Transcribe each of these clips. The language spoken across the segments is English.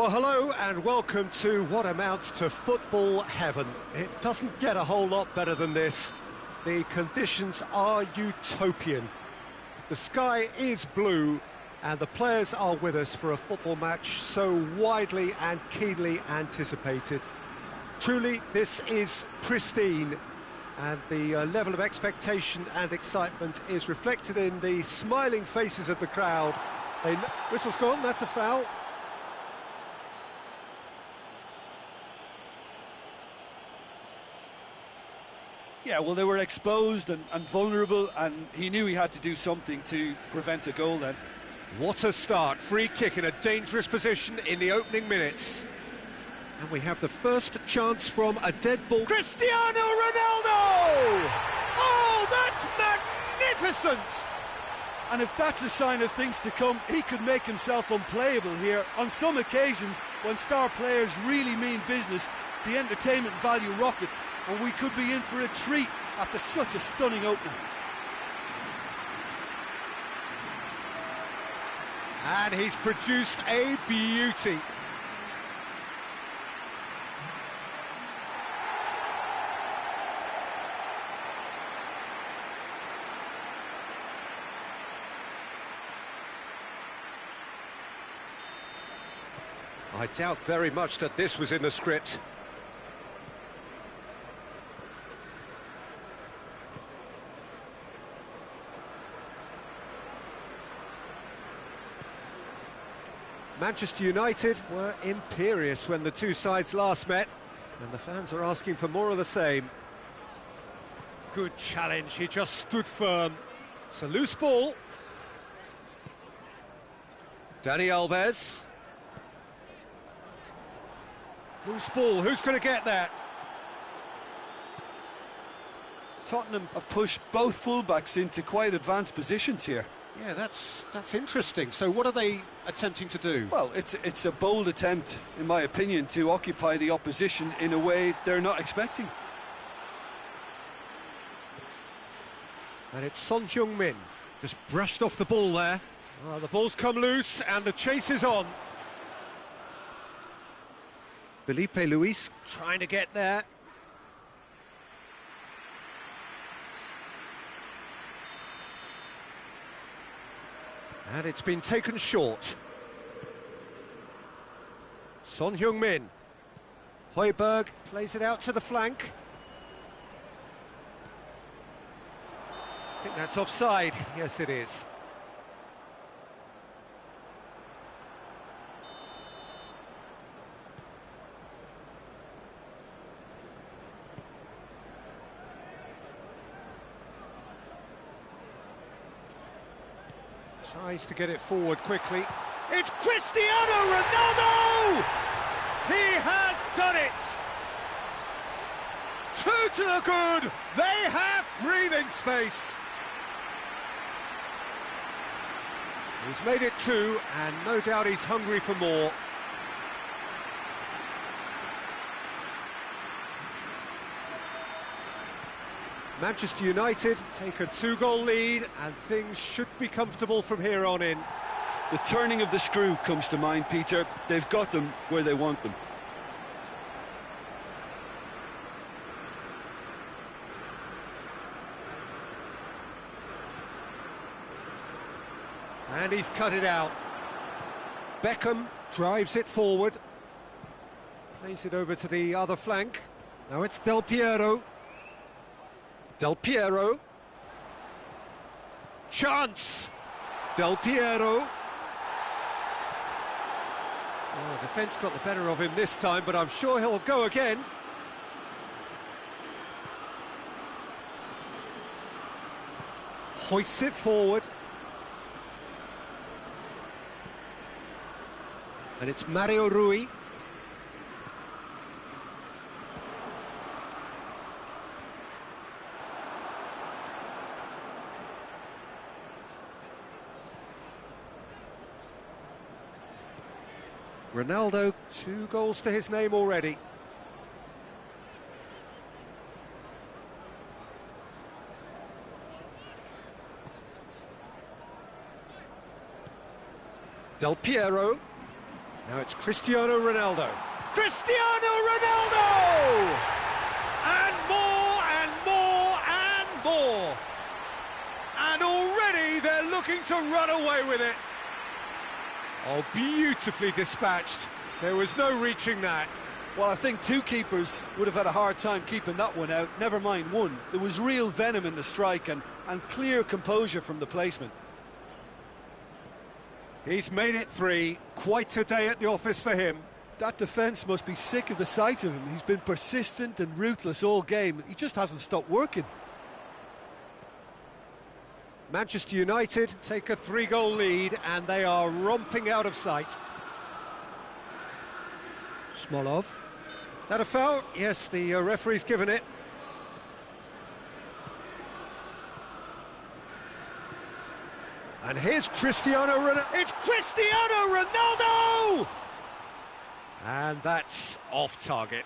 Well, hello and welcome to what amounts to football heaven. It doesn't get a whole lot better than this. The conditions are utopian. The sky is blue and the players are with us for a football match so widely and keenly anticipated. Truly, this is pristine, and the level of expectation and excitement is reflected in the smiling faces of the crowd. Whistle's gone, that's a foul. Yeah, well, they were exposed and vulnerable, and he knew he had to do something to prevent a goal then. What a start. Free kick in a dangerous position in the opening minutes. And we have the first chance from a dead ball. Cristiano Ronaldo! Oh, that's magnificent! And if that's a sign of things to come, he could make himself unplayable here. On some occasions, when star players really mean business, the entertainment value rockets, and we could be in for a treat after such a stunning opening. And he's produced a beauty. I doubt very much that this was in the script. Manchester United were imperious when the two sides last met, and the fans are asking for more of the same. Good challenge, he just stood firm. It's a loose ball. Dani Alves. Loose ball, who's going to get that? Tottenham have pushed both fullbacks into quite advanced positions here. Yeah, that's interesting. So what are they attempting to do? Well, it's a bold attempt, in my opinion, to occupy the opposition in a way they're not expecting. And it's Son Heung-min, just brushed off the ball there. Oh, the ball's come loose and the chase is on. Felipe Luis trying to get there. And it's been taken short. Son Heung-min. Højbjerg plays it out to the flank. I think that's offside. Yes, it is. Tries to get it forward quickly. It's Cristiano Ronaldo! He has done it! Two to the good! They have breathing space! He's made it two, and no doubt he's hungry for more. Manchester United take a two-goal lead, and things should be comfortable from here on in. The turning of the screw comes to mind, Peter. They've got them where they want them. And he's cut it out. Beckham drives it forward. Plays it over to the other flank. Now it's Del Piero. Del Piero. Chance! Del Piero. Oh, defence got the better of him this time, but I'm sure he'll go again. Hoists it forward. And it's Mario Rui. Ronaldo, 2 goals to his name already. Del Piero. Now it's Cristiano Ronaldo. Cristiano Ronaldo! And more and more and more. And already they're looking to run away with it. Oh, beautifully dispatched. There was no reaching that. Well, I think two keepers would have had a hard time keeping that one out, never mind one. There was real venom in the strike and clear composure from the placement. He's made it 3. Quite a day at the office for him. That defence must be sick of the sight of him. He's been persistent and ruthless all game. He just hasn't stopped working. Manchester United take a 3-goal lead and they are romping out of sight. Smolov. Is that a foul? Yes, the referee's given it. And here's Cristiano Ronaldo. It's Cristiano Ronaldo! And that's off target.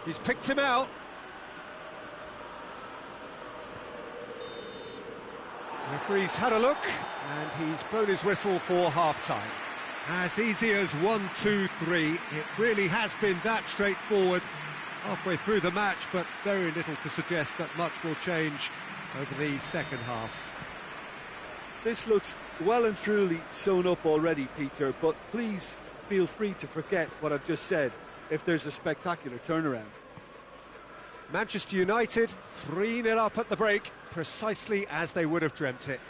He's picked him out. The referee's had a look, and he's blown his whistle for half-time. As easy as 1, 2, 3. It really has been that straightforward halfway through the match, but very little to suggest that much will change over the second half. This looks well and truly sewn up already, Peter, but please feel free to forget what I've just said if there's a spectacular turnaround. Manchester United 3-0 up at the break, precisely as they would have dreamt it.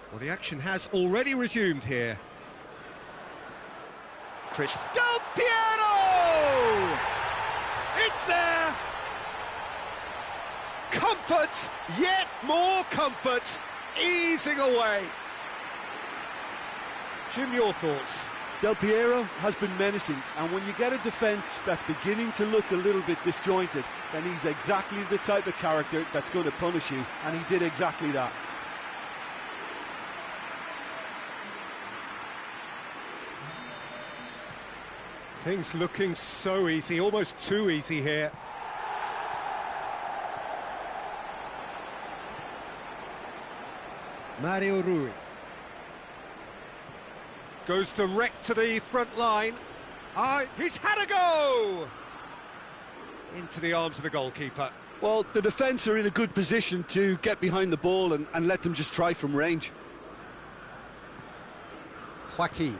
Well, the action has already resumed here. Del Piero! It's there! Comfort, yet more comfort, easing away. Jim, your thoughts? Del Piero has been menacing, and when you get a defence that's beginning to look a little bit disjointed, then he's exactly the type of character that's going to punish you, and he did exactly that. Things looking so easy, almost too easy here. Mario Rui. Goes direct to the front line. He's had a go! Into the arms of the goalkeeper. Well, the defence are in a good position to get behind the ball and let them just try from range. Joaquin.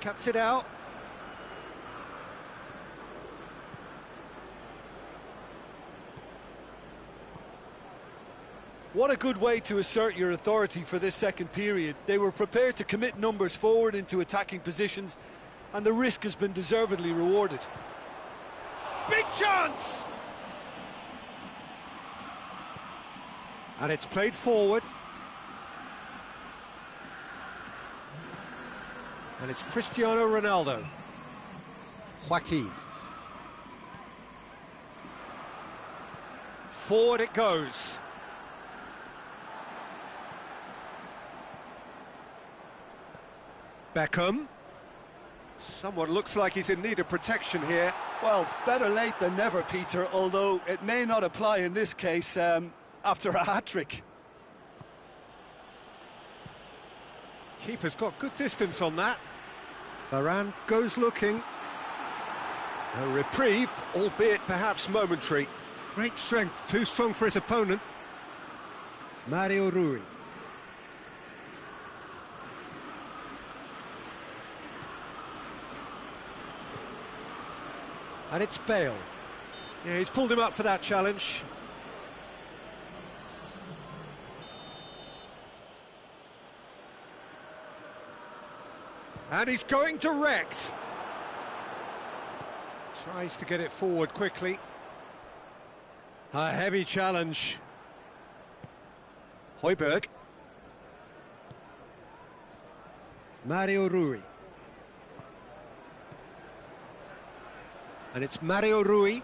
Cuts it out. What a good way to assert your authority for this second period. They were prepared to commit numbers forward into attacking positions, and the risk has been deservedly rewarded. Big chance! And it's played forward. And it's Cristiano Ronaldo. Joaquin. Forward it goes. Beckham. Someone looks like he's in need of protection here. Well, better late than never, Peter, although it may not apply in this case after a hat-trick. Keeper's got good distance on that. Varane goes looking. A reprieve, albeit perhaps momentary. Great strength, too strong for his opponent. Mario Rui. And it's Bale. Yeah, he's pulled him up for that challenge. And he's going direct. Tries to get it forward quickly. A heavy challenge. Højbjerg. Mario Rui. And it's Mario Rui.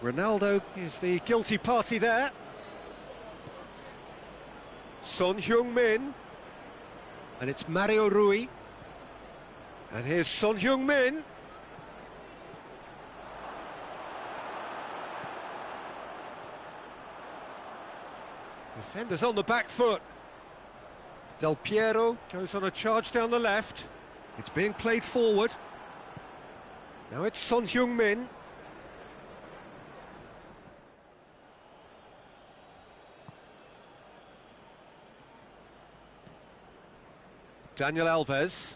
Ronaldo is the guilty party there. Son Heung-min. And it's Mario Rui. And here's Son Heung-min. Defenders on the back foot. Del Piero goes on a charge down the left. It's being played forward. Now it's Son Heung-min. Daniel Alves.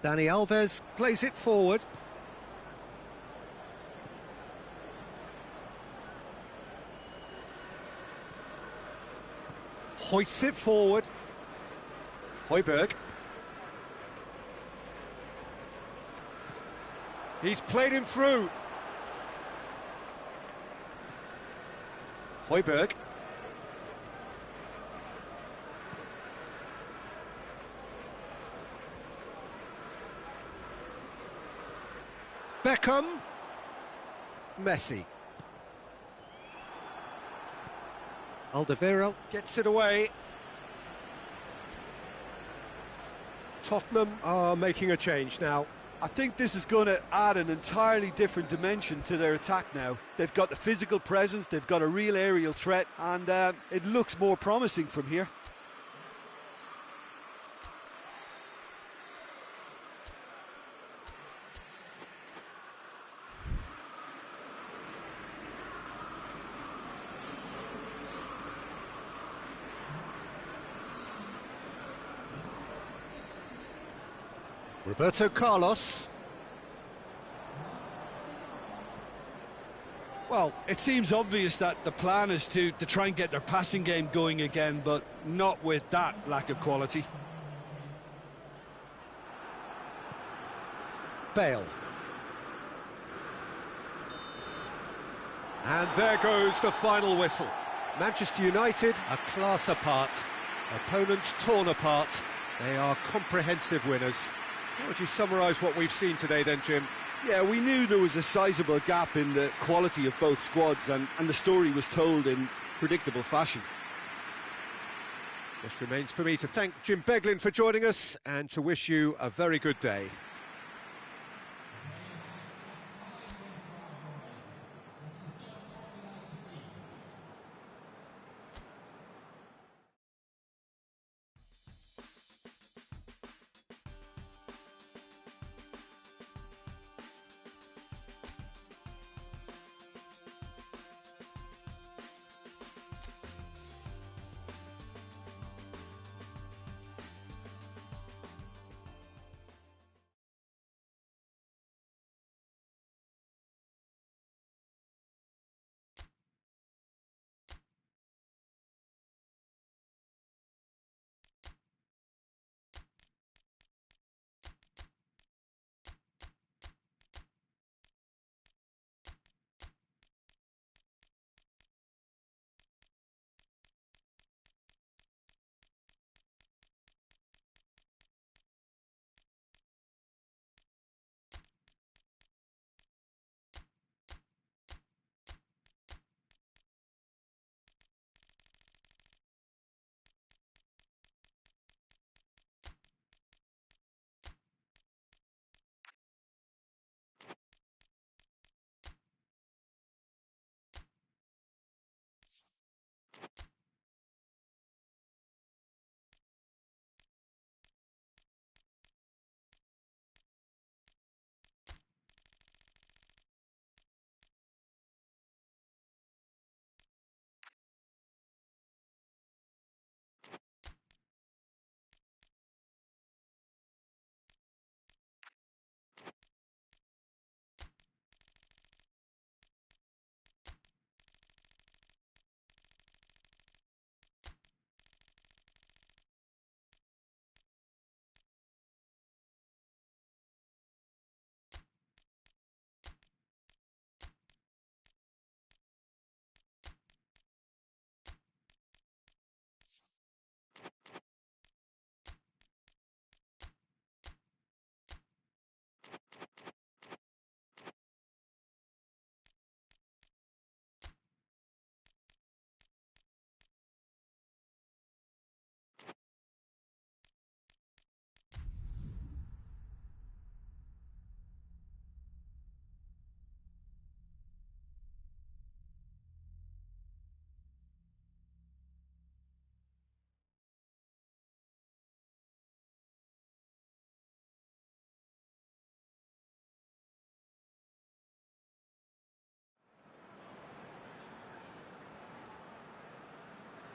Dani Alves plays it forward. Hoists it forward. Højbjerg. He's played him through. Højbjerg. Beckham. Messi. Alderweireld gets it away. Tottenham are making a change now. I think this is going to add an entirely different dimension to their attack now. They've got the physical presence, they've got a real aerial threat, and it looks more promising from here. Roberto Carlos. Well, it seems obvious that the plan is to try and get their passing game going again, but not with that lack of quality. Bale. And there goes the final whistle. Manchester United a class apart. Opponents torn apart. They are comprehensive winners. How would you summarise what we've seen today then, Jim? Yeah, we knew there was a sizable gap in the quality of both squads, and the story was told in predictable fashion. Just remains for me to thank Jim Beglin for joining us and to wish you a very good day.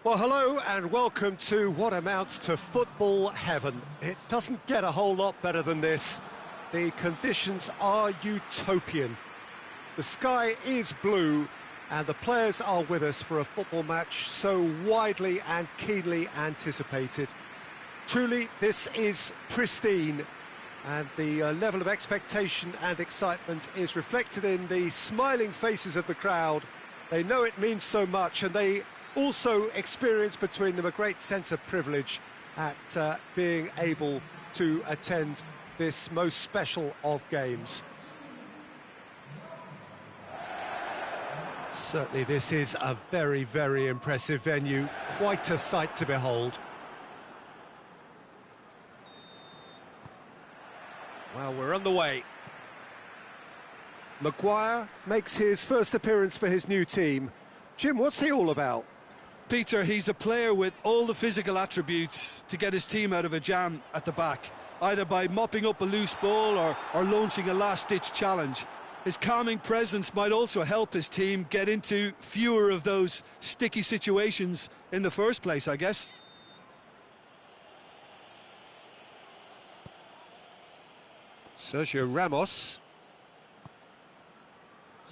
Well, hello and welcome to what amounts to football heaven. It doesn't get a whole lot better than this. The conditions are utopian. The sky is blue and the players are with us for a football match so widely and keenly anticipated. Truly, this is pristine, and the level of expectation and excitement is reflected in the smiling faces of the crowd. They know it means so much, and they also experience between them a great sense of privilege at being able to attend this most special of games. Certainly this is a very, very impressive venue, quite a sight to behold. Well, we're on the way. Maguire makes his first appearance for his new team. Jim, what's he all about? Peter, he's a player with all the physical attributes to get his team out of a jam at the back, either by mopping up a loose ball or launching a last-ditch challenge. His calming presence might also help his team get into fewer of those sticky situations in the first place, I guess. Sergio Ramos.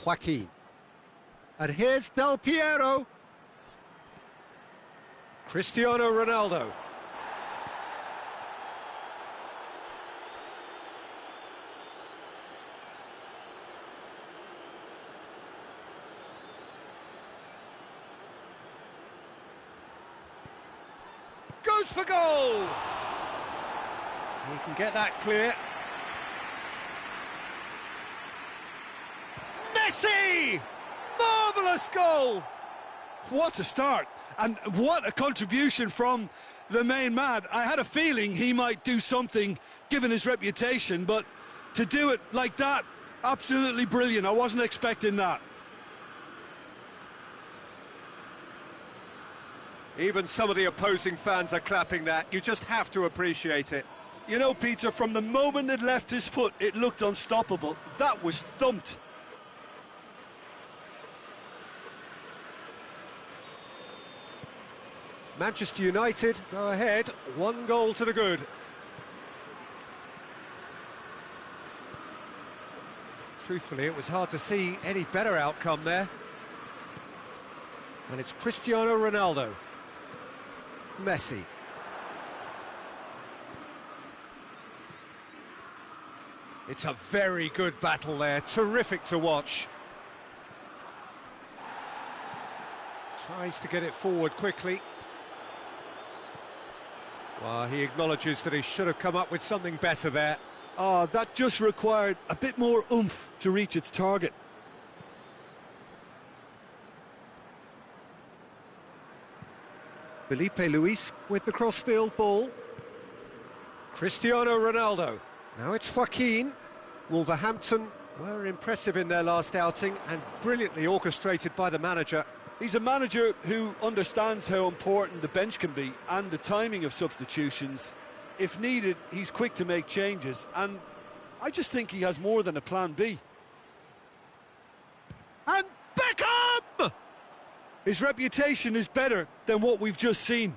Joaquin. And here's Del Piero. Cristiano Ronaldo. Goes for goal! He can get that clear. Messi! Marvellous goal! What a start, and what a contribution from the main man. I had a feeling he might do something given his reputation, but to do it like that, absolutely brilliant. I wasn't expecting that. Even some of the opposing fans are clapping that. You just have to appreciate it. You know, Peter, from the moment it left his foot, it looked unstoppable. That was thumped. Manchester United go ahead, 1 goal to the good. Truthfully, it was hard to see any better outcome there. And it's Cristiano Ronaldo. Messi. It's a very good battle there, terrific to watch. Tries to get it forward quickly. Well, he acknowledges that he should have come up with something better there. Oh, that just required a bit more oomph to reach its target. Felipe Luis with the crossfield ball. Cristiano Ronaldo. Now it's Joaquin. Wolverhampton were impressive in their last outing and brilliantly orchestrated by the manager. He's a manager who understands how important the bench can be and the timing of substitutions. If needed, he's quick to make changes, and I just think he has more than a plan B. And Beckham! His reputation is better than what we've just seen.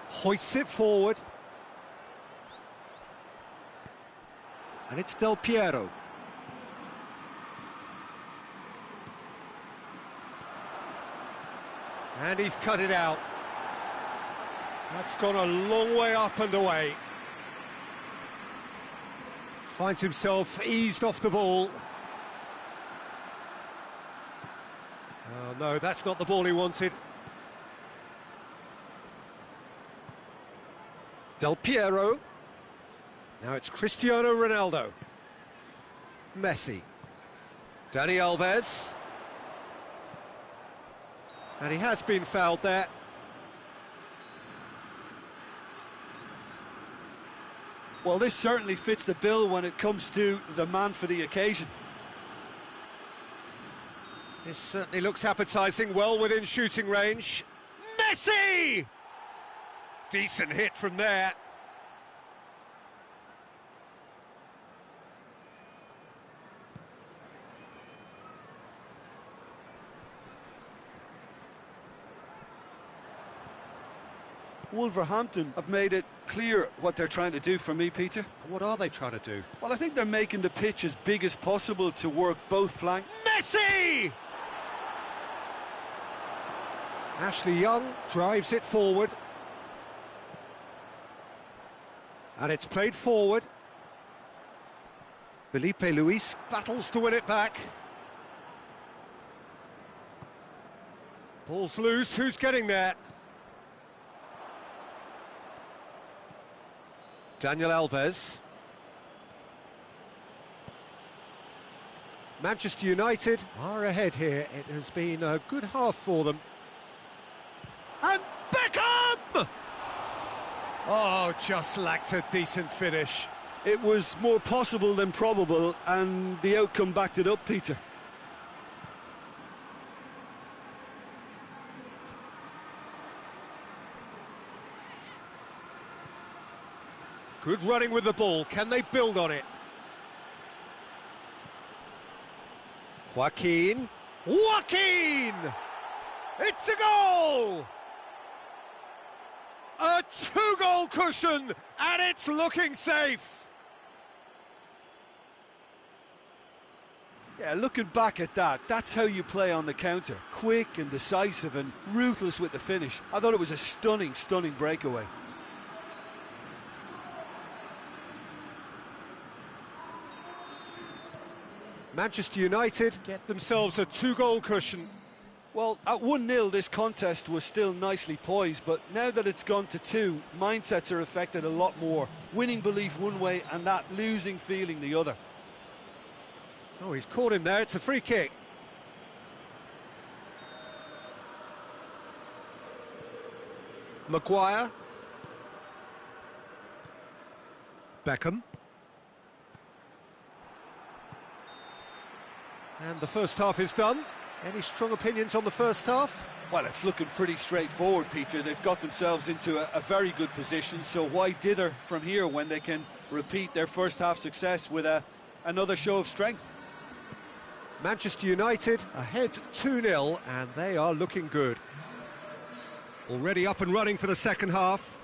Hoists it forward. And it's Del Piero. And he's cut it out. That's gone a long way up and away. Finds himself eased off the ball. Oh no, that's not the ball he wanted. Del Piero. Now it's Cristiano Ronaldo. Messi. Dani Alves. And he has been fouled there. Well, this certainly fits the bill when it comes to the man for the occasion. This certainly looks appetising, well within shooting range. Messi! Decent hit from there. Wolverhampton have made it clear what they're trying to do for me, Peter. What are they trying to do? Well, I think they're making the pitch as big as possible to work both flanks. Messi! Ashley Young drives it forward. And it's played forward. Felipe Luis battles to win it back. Ball's loose, who's getting there? Daniel Alves. Manchester United are ahead here. It has been a good half for them. And Beckham! Oh, just lacked a decent finish. It was more possible than probable, and the outcome backed it up, Peter. Good running with the ball. Can they build on it? Joaquin. Joaquin! It's a goal! A two-goal cushion, and it's looking safe. Yeah, looking back at that, that's how you play on the counter. Quick and decisive and ruthless with the finish. I thought it was a stunning, stunning breakaway. Manchester United get themselves a two-goal cushion. Well, at 1-0 this contest was still nicely poised, but now that it's gone to 2, mindsets are affected a lot more. Winning belief one way and that losing feeling the other. Oh, he's caught him there, it's a free kick. Maguire. Beckham. And the first half is done. Any strong opinions on the first half? Well, it's looking pretty straightforward, Peter. They've got themselves into a very good position, so why dither from here when they can repeat their first half success with another show of strength? Manchester United ahead 2-0, and they are looking good. Already up and running for the second half.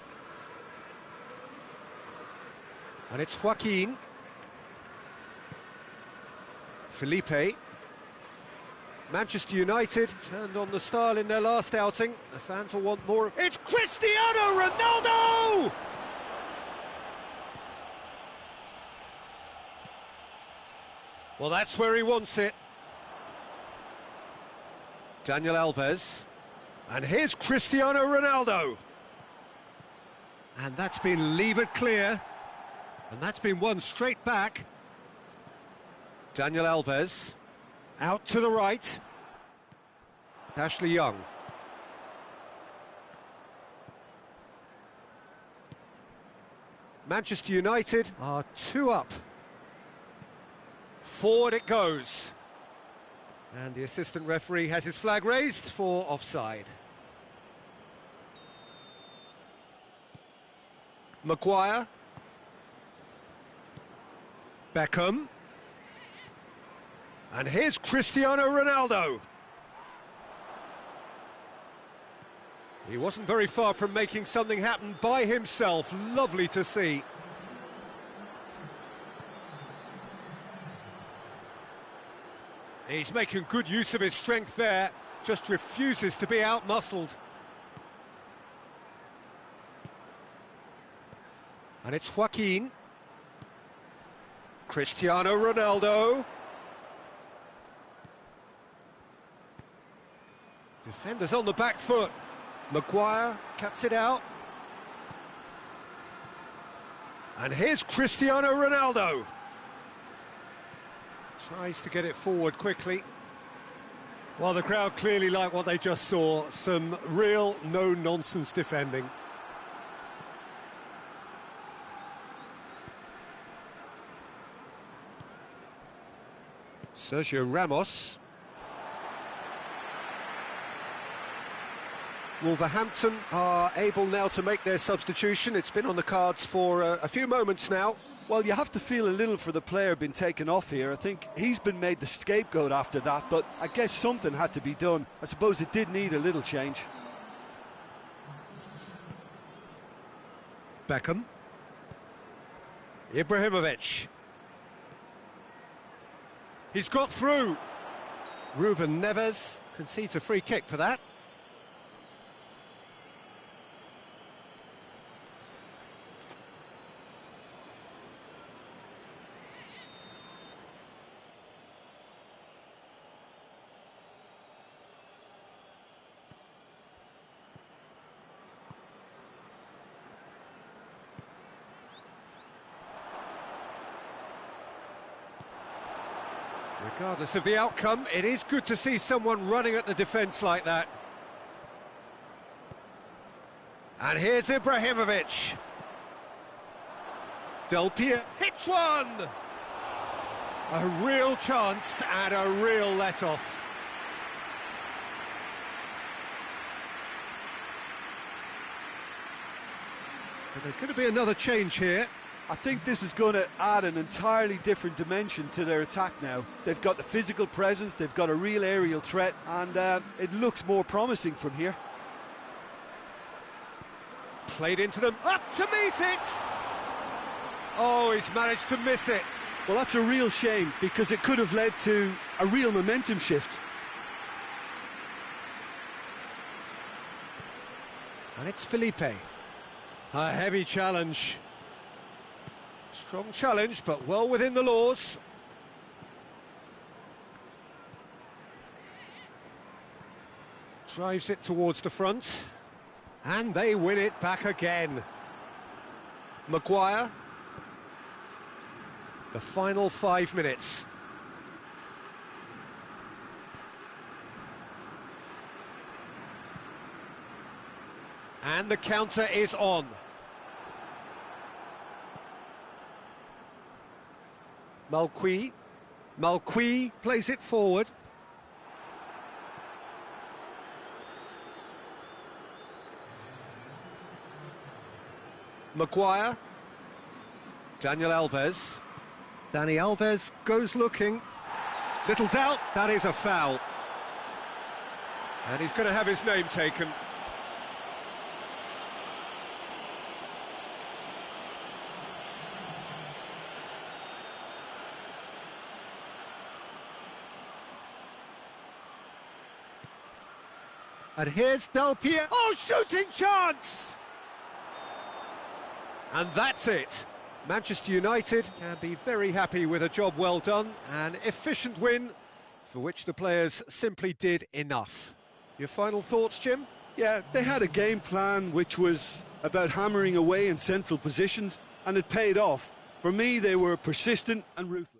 And it's Joaquin. Felipe. Manchester United turned on the style in their last outing. The fans will want more. It's Cristiano Ronaldo! Well, that's where he wants it. Daniel Alves. And here's Cristiano Ronaldo. And that's been levered clear. And that's been won straight back. Daniel Alves. Out to the right. Ashley Young. Manchester United are 2 up. Forward it goes. And the assistant referee has his flag raised for offside. Maguire. Beckham. And here's Cristiano Ronaldo. He wasn't very far from making something happen by himself. Lovely to see. He's making good use of his strength there, just refuses to be out-muscled. And it's Joaquin. Cristiano Ronaldo. Defenders on the back foot. Maguire cuts it out. And here's Cristiano Ronaldo. Tries to get it forward quickly. Well, the crowd clearly like what they just saw. Some real no-nonsense defending. Sergio Ramos. Wolverhampton are able now to make their substitution. It's been on the cards for a few moments now. Well, you have to feel a little for the player being taken off here. I think he's been made the scapegoat after that, but I guess something had to be done. I suppose it did need a little change. Beckham. Ibrahimovic. He's got through. Ruben Neves concedes a free kick for that. Regardless of the outcome, it is good to see someone running at the defence like that. And here's Ibrahimovic. Del Piero hits one! A real chance and a real let-off. But there's going to be another change here. I think this is going to add an entirely different dimension to their attack now. They've got the physical presence, they've got a real aerial threat, and it looks more promising from here. Played into them, up to meet it! Oh, he's managed to miss it. Well, that's a real shame, because it could have led to a real momentum shift. And it's Felipe. A heavy challenge. Strong challenge, but well within the laws. Drives it towards the front. And they win it back again. Maguire. The final 5 minutes. And the counter is on. Malqui plays it forward. Maguire. Daniel Alves. Dani Alves goes looking. Little doubt, that is a foul. And he's going to have his name taken. And here's Del Piero. Oh, shooting chance! And that's it. Manchester United can be very happy with a job well done. An efficient win for which the players simply did enough. Your final thoughts, Jim? Yeah, they had a game plan which was about hammering away in central positions, and it paid off. For me, they were persistent and ruthless.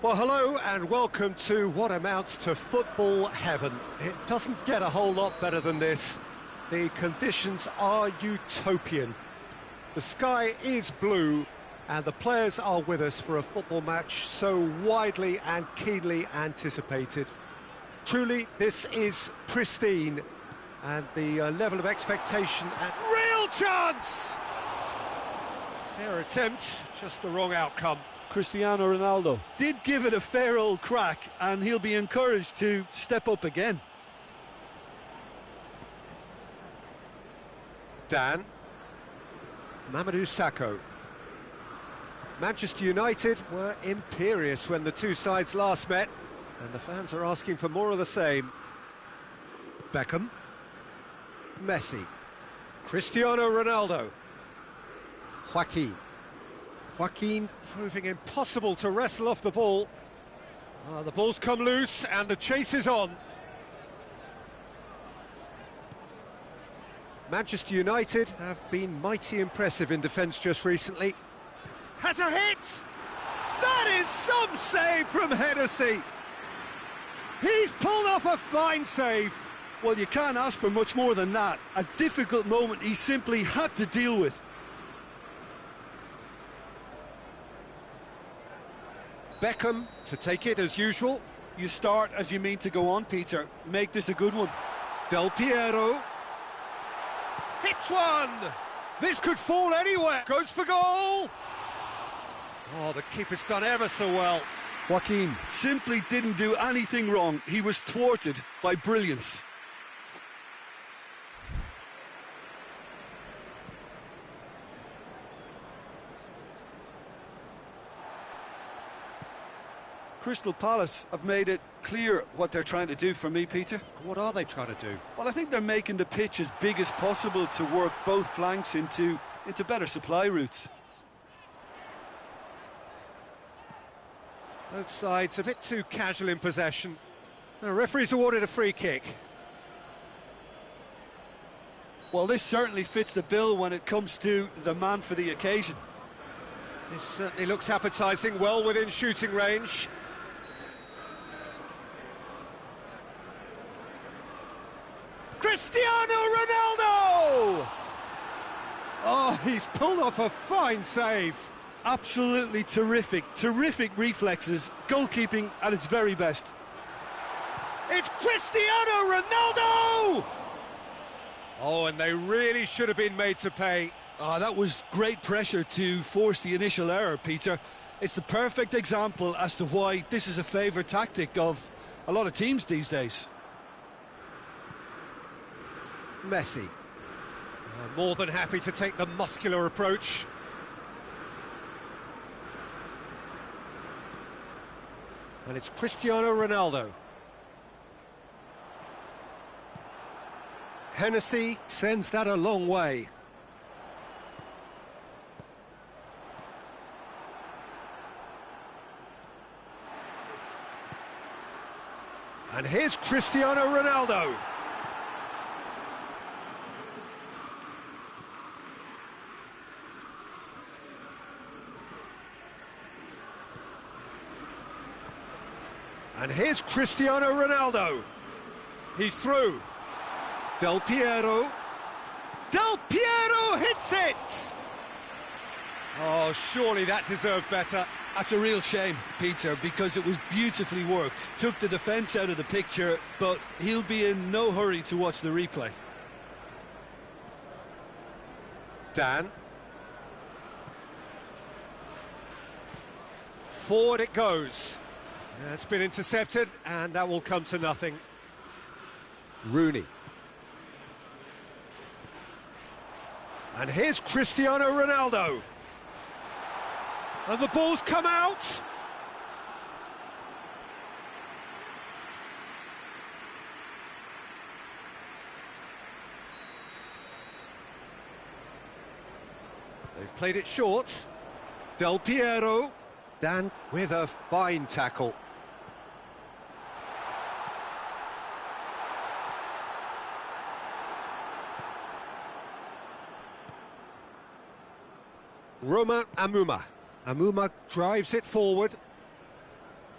Well, hello and welcome to what amounts to football heaven. It doesn't get a whole lot better than this. The conditions are utopian. The sky is blue and the players are with us for a football match so widely and keenly anticipated. Truly, this is pristine and the level of expectation and... Real chance! Fair attempt, just the wrong outcome. Cristiano Ronaldo did give it a fair old crack, and he'll be encouraged to step up again. Dan. Mamadou Sakho. Manchester United were imperious when the two sides last met, and the fans are asking for more of the same. Beckham. Messi. Cristiano Ronaldo. Joaquin proving impossible to wrestle off the ball. The ball's come loose and the chase is on. Manchester United have been mighty impressive in defence just recently. Has a hit! That is some save from Hennessy! He's pulled off a fine save. Well, you can't ask for much more than that. A difficult moment he simply had to deal with. Beckham to take it as usual. You start as you mean to go on, Peter. Make this a good one. Del Piero. Hits one! This could fall anywhere. Goes for goal! Oh, the keeper's done ever so well. Joaquin simply didn't do anything wrong. He was thwarted by brilliance. Crystal Palace have made it clear what they're trying to do for me, Peter. What are they trying to do? Well, I think they're making the pitch as big as possible to work both flanks into better supply routes. Both sides a bit too casual in possession. The referee's awarded a free kick. Well, this certainly fits the bill when it comes to the man for the occasion. This certainly looks appetising, well within shooting range. Cristiano Ronaldo! Oh, he's pulled off a fine save. Absolutely terrific reflexes, goalkeeping at its very best. It's Cristiano Ronaldo! Oh, and they really should have been made to pay. That was great pressure to force the initial error, Peter. It's the perfect example as to why this is a favourite tactic of a lot of teams these days. Messi. More than happy to take the muscular approach. And it's Cristiano Ronaldo. Hennessy sends that a long way. And here's Cristiano Ronaldo. And here's Cristiano Ronaldo. He's through. Del Piero. Del Piero hits it! Oh, surely that deserved better. That's a real shame, Peter, because it was beautifully worked. Took the defence out of the picture, but he'll be in no hurry to watch the replay. Dan. Forward it goes. It's been intercepted, and that will come to nothing. Rooney. And here's Cristiano Ronaldo. And the ball's come out. They've played it short. Del Piero. Dan with a fine tackle. Roma Amuma. Amuma drives it forward.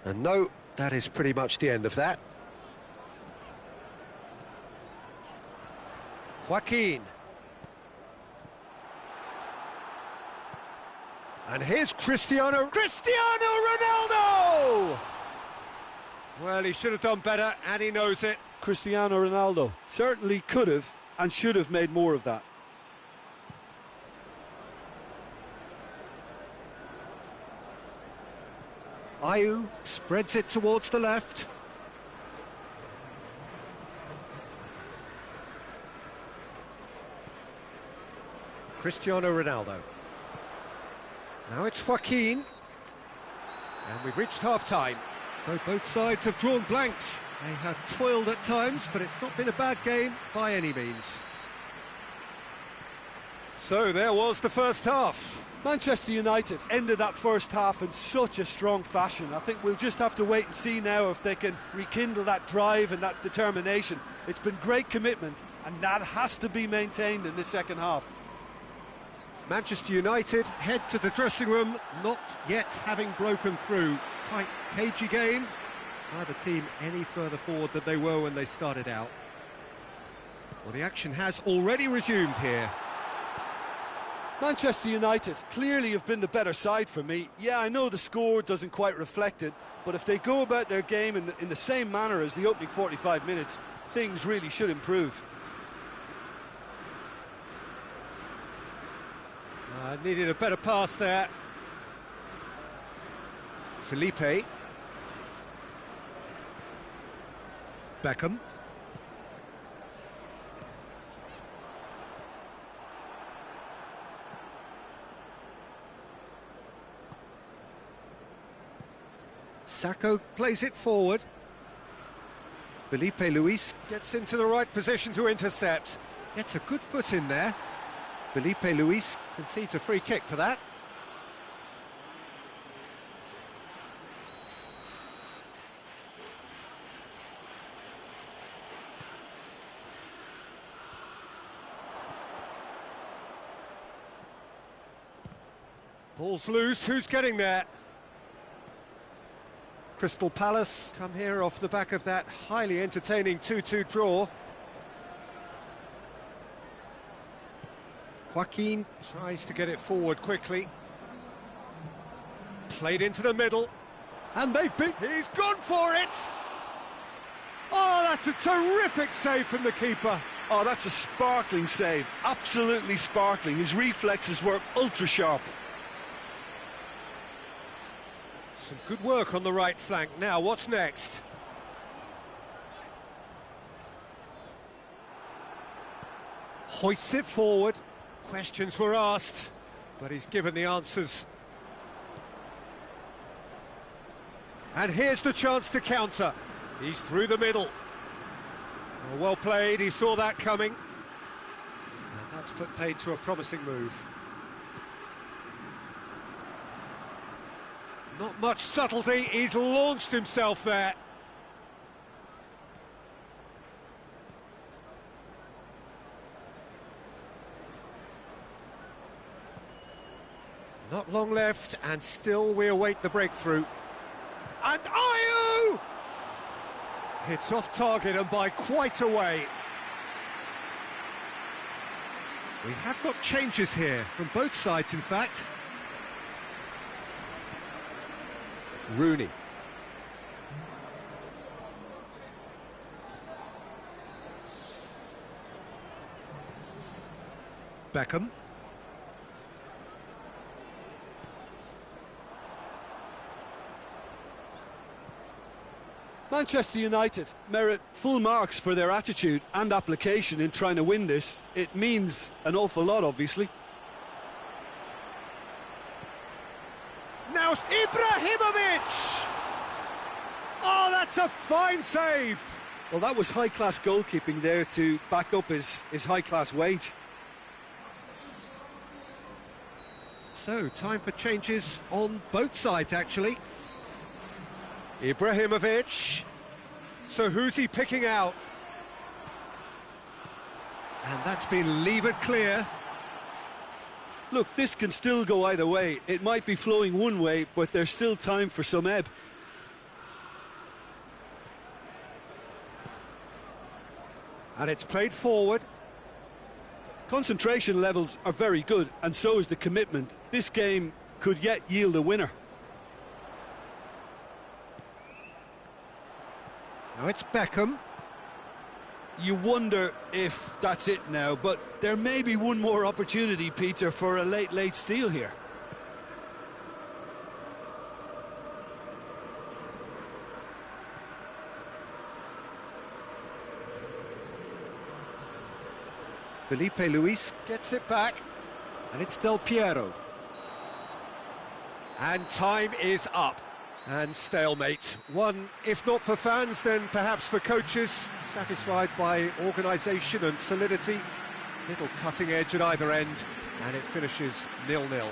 And no, that is pretty much the end of that. Joaquin. And here's Cristiano Ronaldo! Well, he should have done better, and he knows it. Cristiano Ronaldo certainly could have and should have made more of that. Ayew spreads it towards the left. Cristiano Ronaldo. Now it's Joaquin. And we've reached half-time. So both sides have drawn blanks. They have toiled at times, but it's not been a bad game by any means. So there was the first half. Manchester United ended that first half in such a strong fashion. I think we'll just have to wait and see now if they can rekindle that drive and that determination. It's been great commitment, and that has to be maintained in the second half. Manchester United head to the dressing room, not yet having broken through. Tight, cagey game. Neither team any further forward than they were when they started out. Well, the action has already resumed here. Manchester United clearly have been the better side for me. Yeah, I know the score doesn't quite reflect it, but if they go about their game in the same manner as the opening 45 minutes, things really should improve. Needed a better pass there. Felipe. Beckham. Sacco plays it forward. Felipe Luis gets into the right position to intercept. Gets a good foot in there. Felipe Luis concedes a free kick for that. Ball's loose, who's getting there? Crystal Palace come here off the back of that highly entertaining 2-2 draw. Joaquin tries to get it forward quickly. Played into the middle. And he's gone for it! Oh, that's a terrific save from the keeper. Oh, that's a sparkling save. Absolutely sparkling. His reflexes were ultra sharp. Some good work on the right flank. Now, what's next? Hoists it forward. Questions were asked, but he's given the answers. And here's the chance to counter. He's through the middle. Well played, he saw that coming. And that's put paid to a promising move. Not much subtlety, he's launched himself there. Not long left, and still we await the breakthrough. And Ayew! It's off target and by quite a way. We have got changes here, from both sides in fact. Rooney. Beckham. Manchester United merit full marks for their attitude and application in trying to win this. It means an awful lot, obviously. Now Ibrahimovic! Oh, that's a fine save! Well, that was high-class goalkeeping there to back up his high-class wage. So, time for changes on both sides, actually. Ibrahimovic. So who's he picking out? And that's been levered clear. Look, this can still go either way. It might be flowing one way, but there's still time for some ebb. And it's played forward. Concentration levels are very good, and so is the commitment. This game could yet yield a winner. Now it's Beckham. You wonder if that's it now, but there may be one more opportunity, Peter, for a late steal here. Felipe Luis gets it back, and it's Del Piero. And time is up, and stalemate. One, if not for fans, then perhaps for coaches, satisfied by organisation and solidity. Little cutting edge at either end, and it finishes 0-0.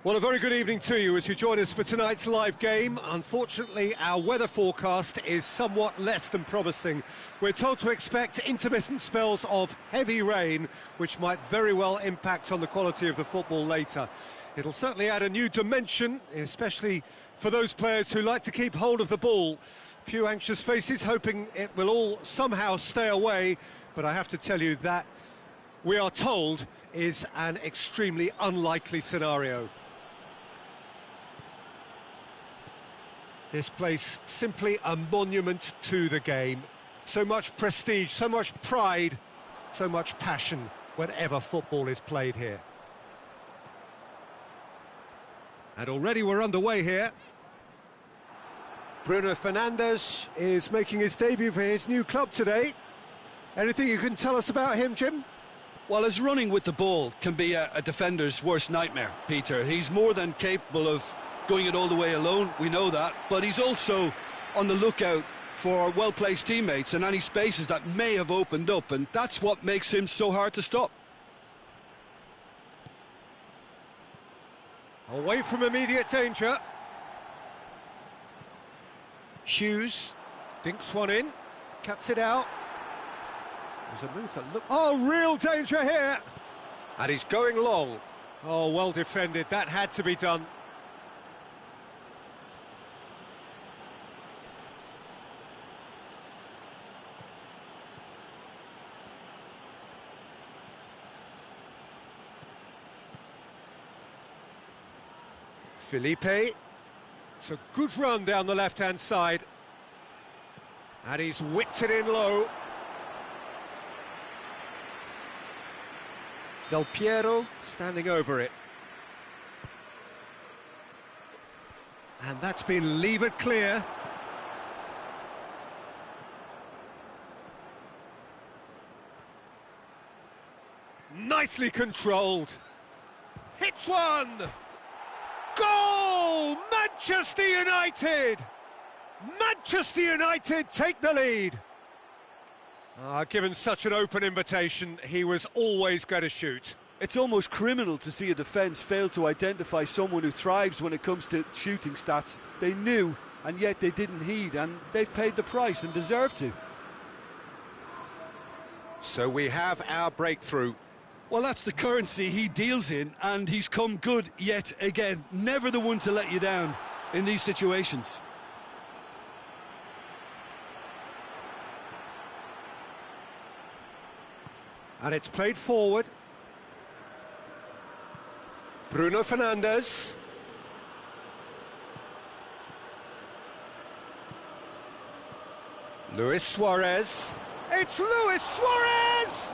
Well, a very good evening to you as you join us for tonight's live game. Unfortunately, our weather forecast is somewhat less than promising. We're told to expect intermittent spells of heavy rain, which might very well impact on the quality of the football later. It'll certainly add a new dimension, especially for those players who like to keep hold of the ball. Few anxious faces hoping it will all somehow stay away, but I have to tell you that we are told is an extremely unlikely scenario. This place, simply a monument to the game. So much prestige, so much pride, so much passion whenever football is played here. And already we're underway here. Bruno Fernandes is making his debut for his new club today. Anything you can tell us about him, Jim? Well, his running with the ball can be a defender's worst nightmare, Peter. He's more than capable of going it all the way alone, we know that, but he's also on the lookout for well-placed teammates and any spaces that may have opened up, and that's what makes him so hard to stop. Away from immediate danger. Hughes dinks one in, cuts it out. There's a move that look. Oh, real danger here! And he's going long. Oh, well defended, that had to be done. Felipe, it's a good run down the left-hand side. And he's whipped it in low. Del Piero standing over it. And that's been levered clear. Nicely controlled. Hits one! Goal! Manchester United! Manchester United take the lead. Given such an open invitation, he was always going to shoot. It's almost criminal to see a defence fail to identify someone who thrives when it comes to shooting stats. They knew, and yet they didn't heed, and they've paid the price and deserve to. So we have our breakthrough. Well, that's the currency he deals in, and he's come good yet again. Never the one to let you down in these situations. And it's played forward. Bruno Fernandes. Luis Suarez. It's Luis Suarez!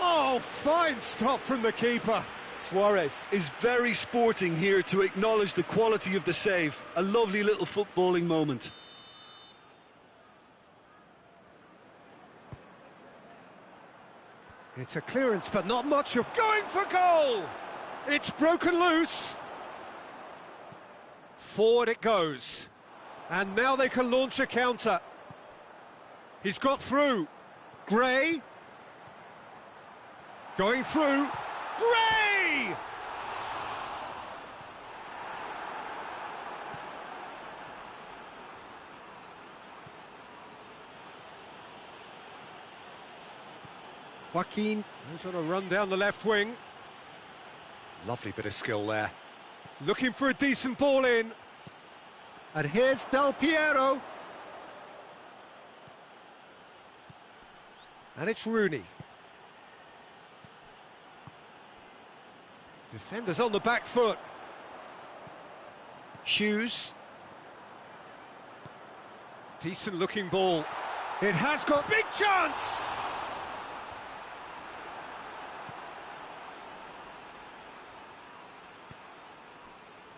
Oh, fine stop from the keeper. Suarez is very sporting here to acknowledge the quality of the save. A lovely little footballing moment. It's a clearance, but not much of going for goal. It's broken loose. Forward it goes. And now they can launch a counter. He's got through. Gray. Going through. Gray! Joaquin goes on a run down the left wing. Lovely bit of skill there. Looking for a decent ball in. And here's Del Piero. And it's Rooney. Defenders on the back foot. Hughes. Decent looking ball. It has got big chance!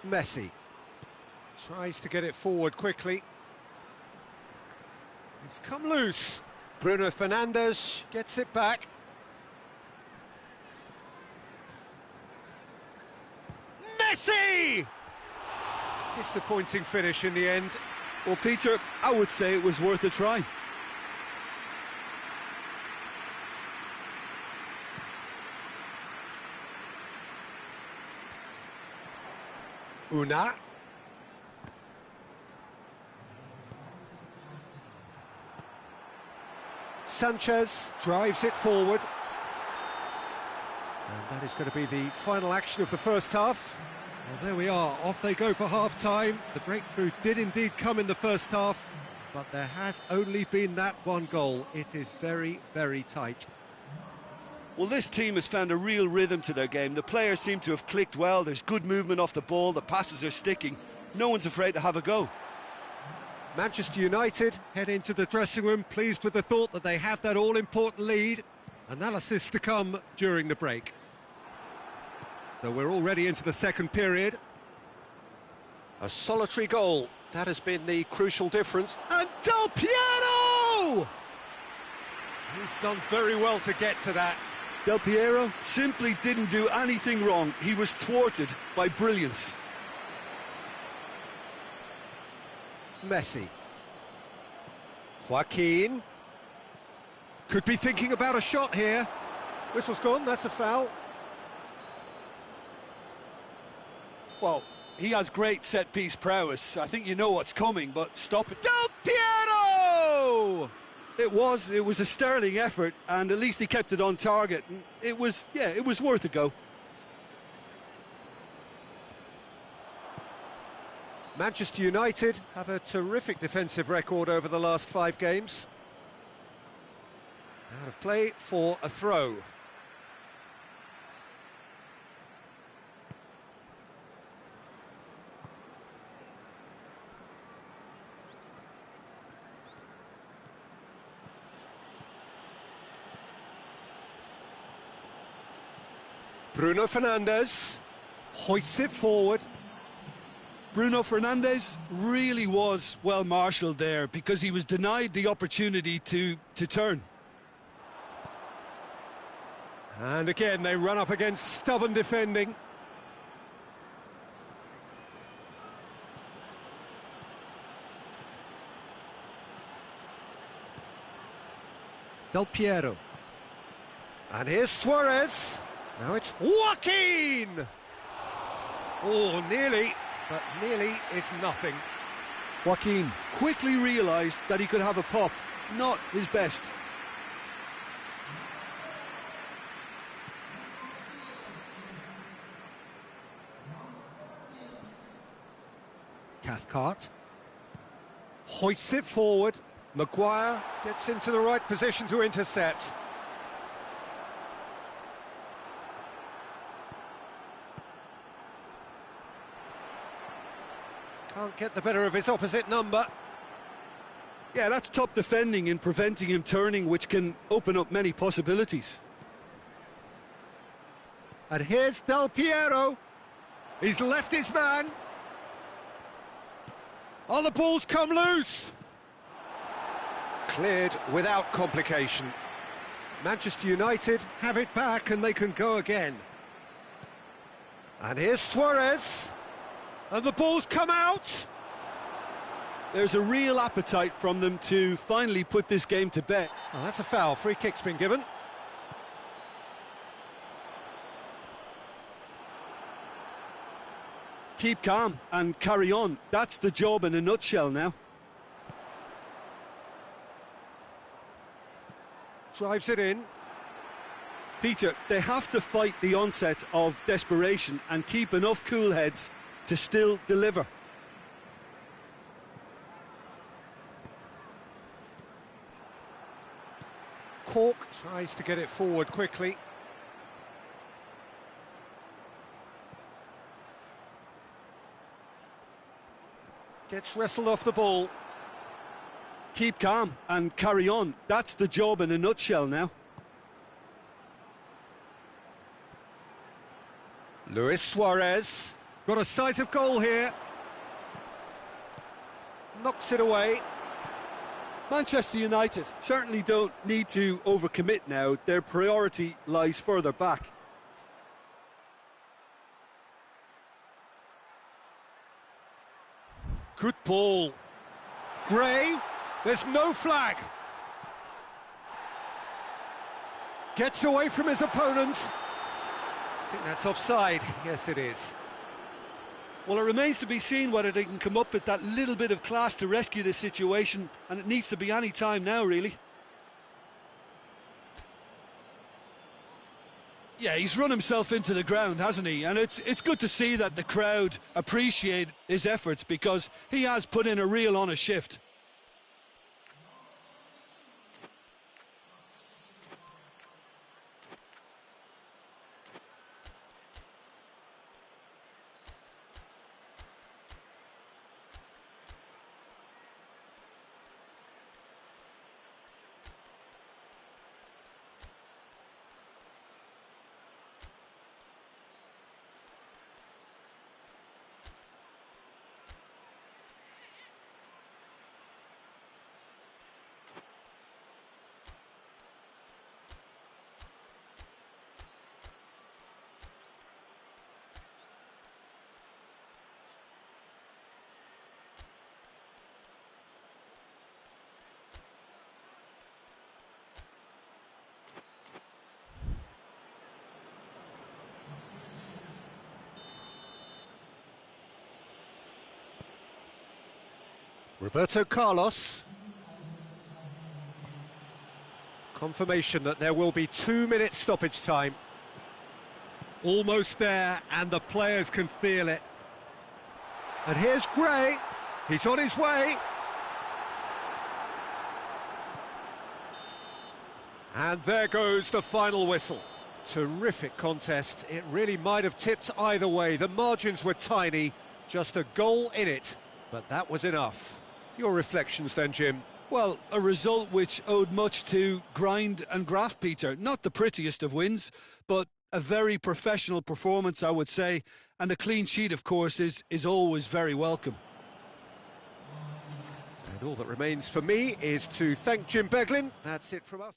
Messi tries to get it forward quickly. It's come loose. Bruno Fernandes gets it back. Messi! Disappointing finish in the end. Well, Peter, I would say it was worth a try. Una. Sanchez drives it forward. And that is going to be the final action of the first half. Well, there we are, off they go for half-time. The breakthrough did indeed come in the first half, but there has only been that one goal. It is very, very tight. Well, this team has found a real rhythm to their game. The players seem to have clicked well. There's good movement off the ball. The passes are sticking. No one's afraid to have a go. Manchester United head into the dressing room pleased with the thought that they have that all-important lead. Analysis to come during the break. So we're already into the second period. A solitary goal, that has been the crucial difference. And Del Piero! He's done very well to get to that. Del Piero simply didn't do anything wrong. He was thwarted by brilliance. Messi. Joaquin. Could be thinking about a shot here. Whistle's gone, that's a foul. Well, he has great set-piece prowess. I think you know what's coming, but stop it. Del Piero! It was a sterling effort, and at least he kept it on target. It was worth a go. Manchester United have a terrific defensive record over the last 5 games. Out of play for a throw. Bruno Fernandes hoists it forward. Bruno Fernandes really was well marshalled there because he was denied the opportunity to turn. And again, they run up against stubborn defending. Del Piero. And here's Suarez. Now it's Joaquin! Oh, nearly, but nearly is nothing. Joaquin quickly realised that he could have a pop. Not his best. Cathcart hoists it forward. Maguire gets into the right position to intercept. Can't get the better of his opposite number. Yeah, that's top defending in preventing him turning, which can open up many possibilities. And here's Del Piero. He's left his man. Oh, the ball's come loose. Cleared without complication. Manchester United have it back and they can go again. And here's Suarez. And the ball's come out. There's a real appetite from them to finally put this game to bed. Oh, that's a foul. Free kick's been given. Keep calm and carry on. That's the job in a nutshell now. Drives it in. Peter, they have to fight the onset of desperation and keep enough cool heads to still deliver. Cork tries to get it forward quickly. Gets wrestled off the ball. Keep calm and carry on. That's the job in a nutshell now. Luis Suarez. Got a sight of goal here. Knocks it away. Manchester United certainly don't need to overcommit now. Their priority lies further back. Good ball. Gray. There's no flag. Gets away from his opponents. I think that's offside. Yes, it is. Well, it remains to be seen whether they can come up with that little bit of class to rescue this situation, and it needs to be any time now, really. Yeah, he's run himself into the ground, hasn't he? And it's good to see that the crowd appreciate his efforts because he has put in a real honest shift. Roberto Carlos. Confirmation that there will be 2 minutes stoppage time. Almost there, and the players can feel it. And here's Gray. He's on his way. And there goes the final whistle. Terrific contest. It really might have tipped either way. The margins were tiny, just a goal in it, but that was enough. Your reflections then, Jim? Well, a result which owed much to grind and graft, Peter. Not the prettiest of wins, but a very professional performance, I would say. And a clean sheet, of course, is always very welcome. And all that remains for me is to thank Jim Beglin. That's it from us.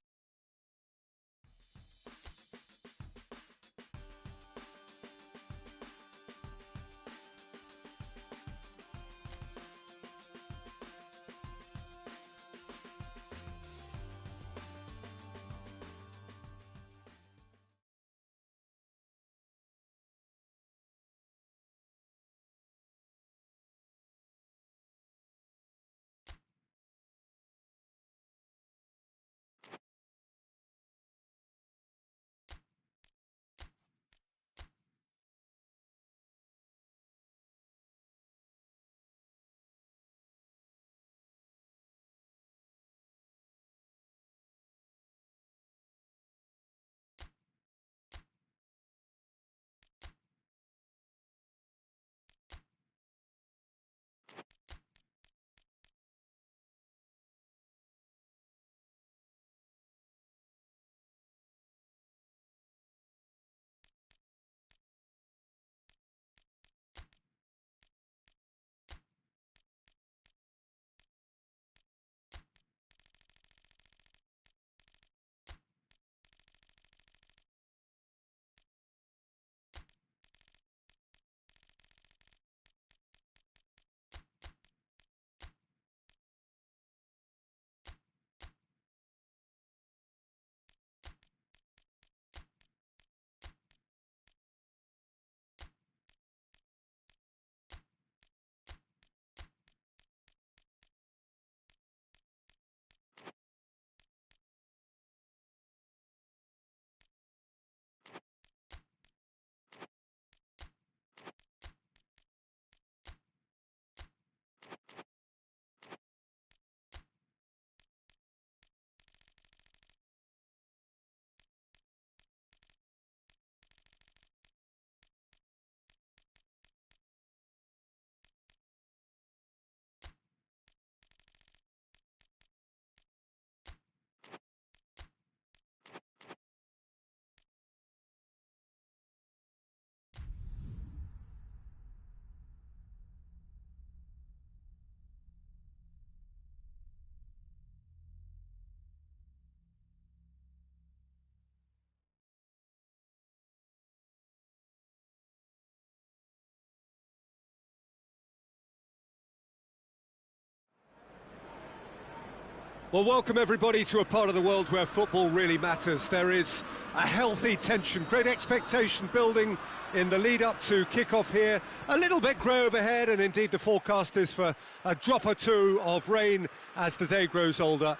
Well, welcome everybody to a part of the world where football really matters. There is a healthy tension, great expectation building in the lead-up to kick-off here. A little bit grey overhead, and indeed the forecast is for a drop or two of rain as the day grows older.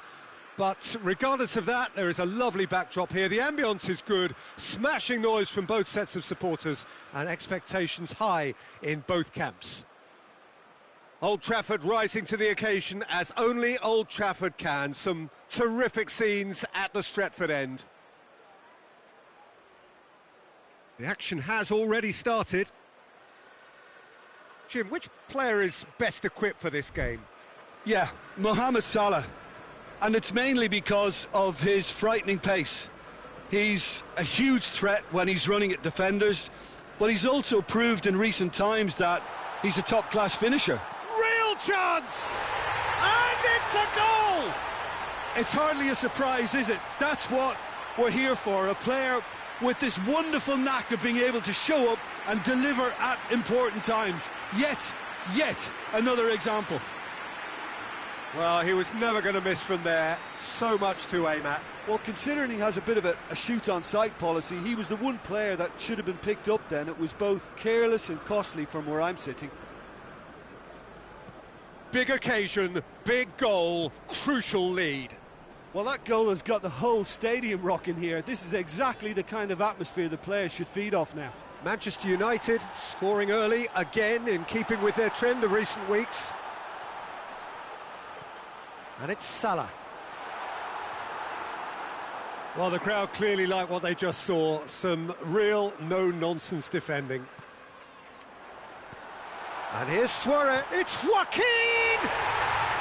But regardless of that, there is a lovely backdrop here. The ambience is good, smashing noise from both sets of supporters, and expectations high in both camps. Old Trafford rising to the occasion as only Old Trafford can. Some terrific scenes at the Stretford end. The action has already started. Jim, which player is best equipped for this game? Yeah, Mohamed Salah. And it's mainly because of his frightening pace. He's a huge threat when he's running at defenders, but he's also proved in recent times that he's a top-class finisher. Chance! And it's a goal! It's hardly a surprise, is it? That's what we're here for, a player with this wonderful knack of being able to show up and deliver at important times. Yet another example. Well, he was never going to miss from there. So much to aim at. Well, considering he has a bit of a shoot-on-sight policy, he was the one player that should have been picked up then. It was both careless and costly from where I'm sitting. Big occasion, big goal, crucial lead. Well, that goal has got the whole stadium rocking here. This is exactly the kind of atmosphere the players should feed off now. Manchester United scoring early, again in keeping with their trend of recent weeks. And it's Salah. Well, the crowd clearly like what they just saw. Some real no-nonsense defending. And here's Suarez. It's Joaquin!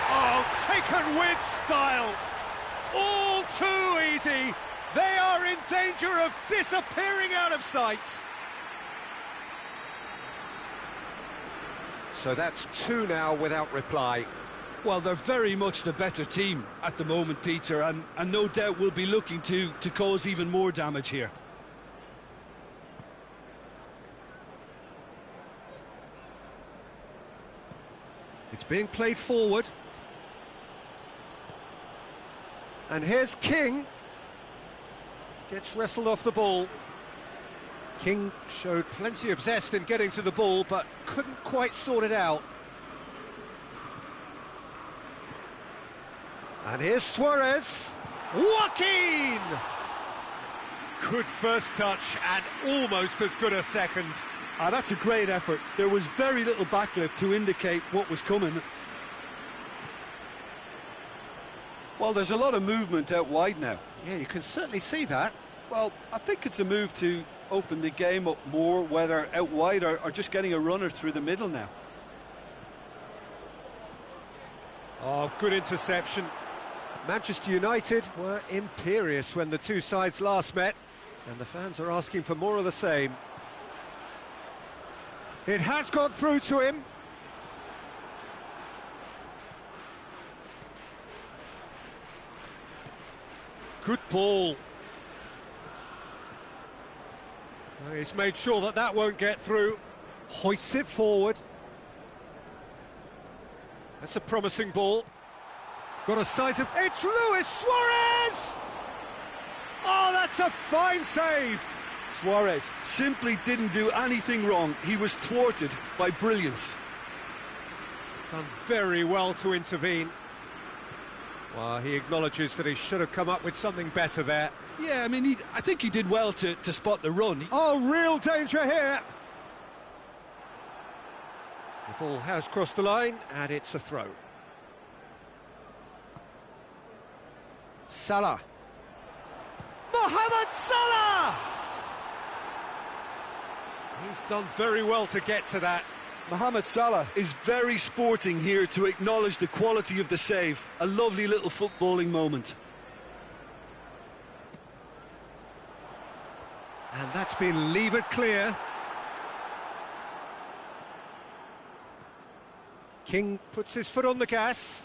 Oh, taken with style. All too easy. They are in danger of disappearing out of sight. So that's 2 now without reply. Well, they're very much the better team at the moment, Peter, and no doubt will be looking to cause even more damage here. It's being played forward. And here's King. Gets wrestled off the ball. King showed plenty of zest in getting to the ball, but couldn't quite sort it out. And here's Suarez. Joaquin! Good first touch and almost as good a second. That's a great effort. There was very little backlift to indicate what was coming. Well, there's a lot of movement out wide now. Yeah, you can certainly see that. Well, I think it's a move to open the game up more, whether out wide or just getting a runner through the middle now. Oh, good interception. Manchester United were imperious when the two sides last met, and the fans are asking for more of the same. It has got through to him. Good ball. He's made sure that that won't get through. Hoists it forward. That's a promising ball. Got a size of... It's Luis Suarez! Oh, that's a fine save! Suarez simply didn't do anything wrong. He was thwarted by brilliance. Done very well to intervene. Well, he acknowledges that he should have come up with something better there. Yeah, I mean, I think he did well to spot the run. Oh, real danger here! The ball has crossed the line, and it's a throw. Salah. Mohamed Salah! He's done very well to get to that. Mohamed Salah is very sporting here to acknowledge the quality of the save. A lovely little footballing moment. And that's been levered clear. King puts his foot on the gas.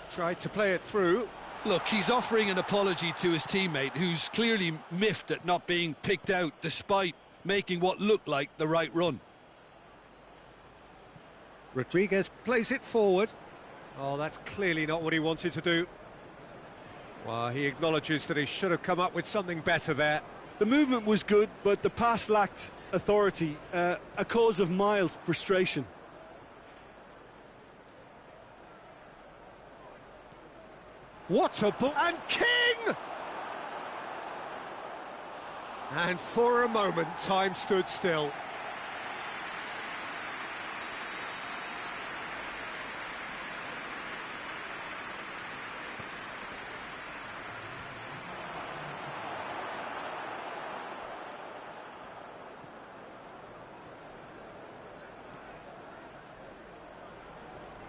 Tried to play it through. Look, he's offering an apology to his teammate, who's clearly miffed at not being picked out despite making what looked like the right run. Rodriguez plays it forward. Oh, that's clearly not what he wanted to do. Well, he acknowledges that he should have come up with something better there. The movement was good, but the pass lacked authority, a cause of mild frustration. What a ball! And King! And for a moment, time stood still.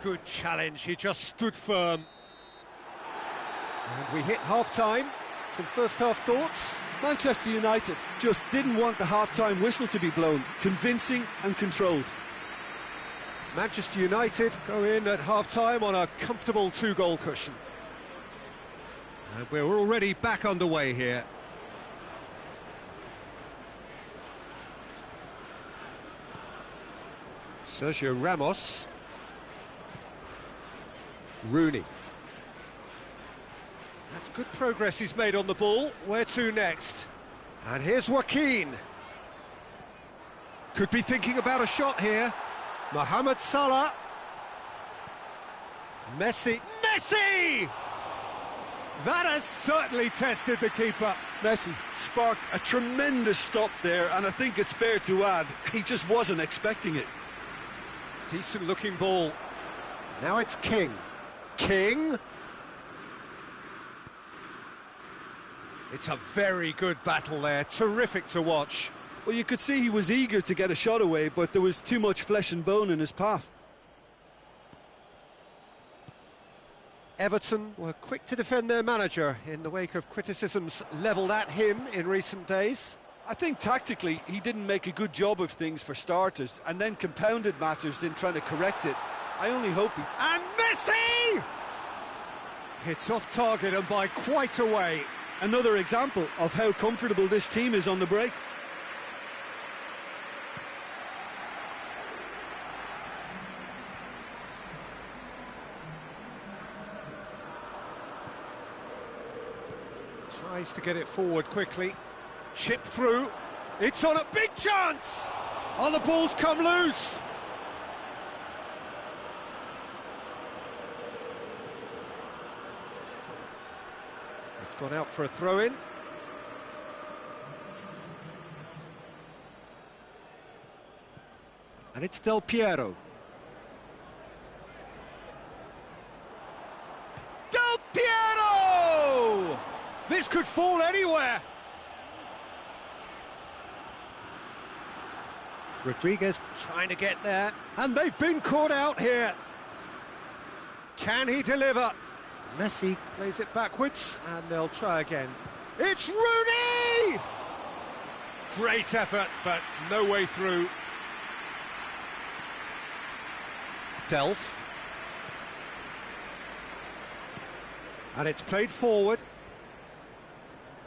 Good challenge, he just stood firm. And we hit half-time. Some first-half thoughts? Manchester United just didn't want the half-time whistle to be blown. Convincing and controlled. Manchester United go in at half-time on a comfortable 2-goal cushion. And we're already back underway here. Sergio Ramos. Rooney. That's good progress he's made on the ball. Where to next? And here's Joaquin. Could be thinking about a shot here. Mohamed Salah. Messi. Messi! That has certainly tested the keeper. Messi sparked a tremendous stop there, and I think it's fair to add, he just wasn't expecting it. Decent looking ball. Now it's King. King. It's a very good battle there. Terrific to watch. Well, you could see he was eager to get a shot away, but there was too much flesh and bone in his path. Everton were quick to defend their manager in the wake of criticisms levelled at him in recent days. I think tactically he didn't make a good job of things for starters, and then compounded matters in trying to correct it. I only hope he... And Messi! It's off target and by quite a way. Another example of how comfortable this team is on the break. Tries to get it forward quickly. Chip through. It's on a big chance! Oh, the ball's come loose! It's gone out for a throw-in. And it's Del Piero. Del Piero! This could fall anywhere. Rodriguez trying to get there, and they've been caught out here. Can he deliver? Messi plays it backwards, and they'll try again. It's Rooney! Great effort, but no way through. Delph. And it's played forward.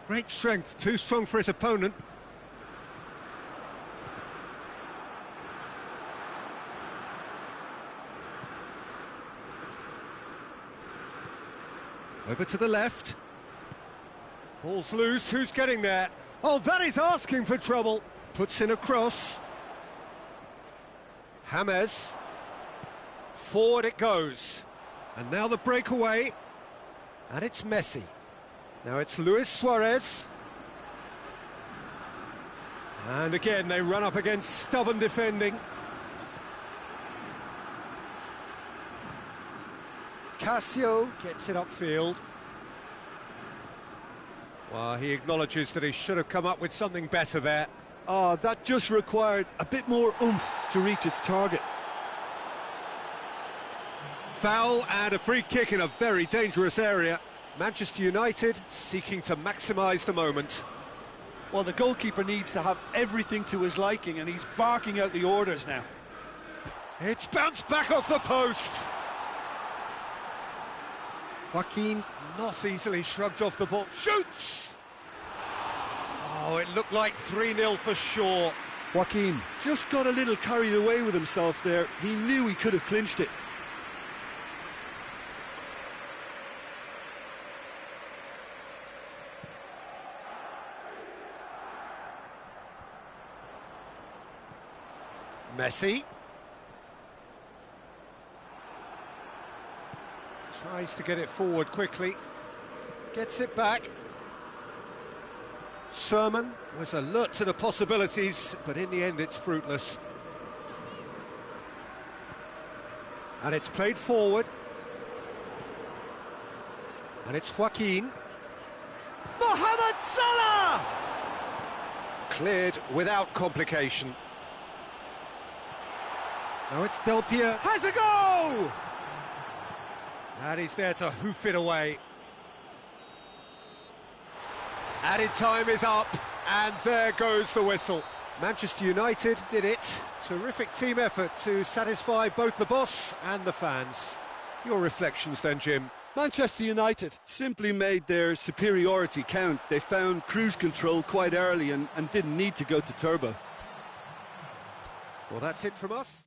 Great strength, too strong for his opponent. Over to the left. Ball's loose, who's getting there? Oh, that is asking for trouble. Puts in a cross. James. Forward it goes. And now the breakaway. And it's Messi. Now it's Luis Suarez. And again, they run up against stubborn defending. Casio gets it upfield. Well, he acknowledges that he should have come up with something better there. Oh, that just required a bit more oomph to reach its target. Foul and a free kick in a very dangerous area. Manchester United seeking to maximise the moment. Well, the goalkeeper needs to have everything to his liking, and he's barking out the orders now. It's bounced back off the post. Joaquin not easily shrugged off the ball. Shoots! Oh, it looked like 3-0 for sure. Joaquin just got a little carried away with himself there. He knew he could have clinched it. Messi. Tries to get it forward quickly. Gets it back. Sermon was alert to the possibilities, but in the end it's fruitless. And it's played forward. And it's Joaquin. Mohamed Salah! Cleared without complication. Now it's Del Piero. Has a go! And he's there to hoof it away. Added time is up, and there goes the whistle. Manchester United did it. Terrific team effort to satisfy both the boss and the fans. Your reflections then, Jim? Manchester United simply made their superiority count. They found cruise control quite early and didn't need to go to turbo. Well, that's it from us.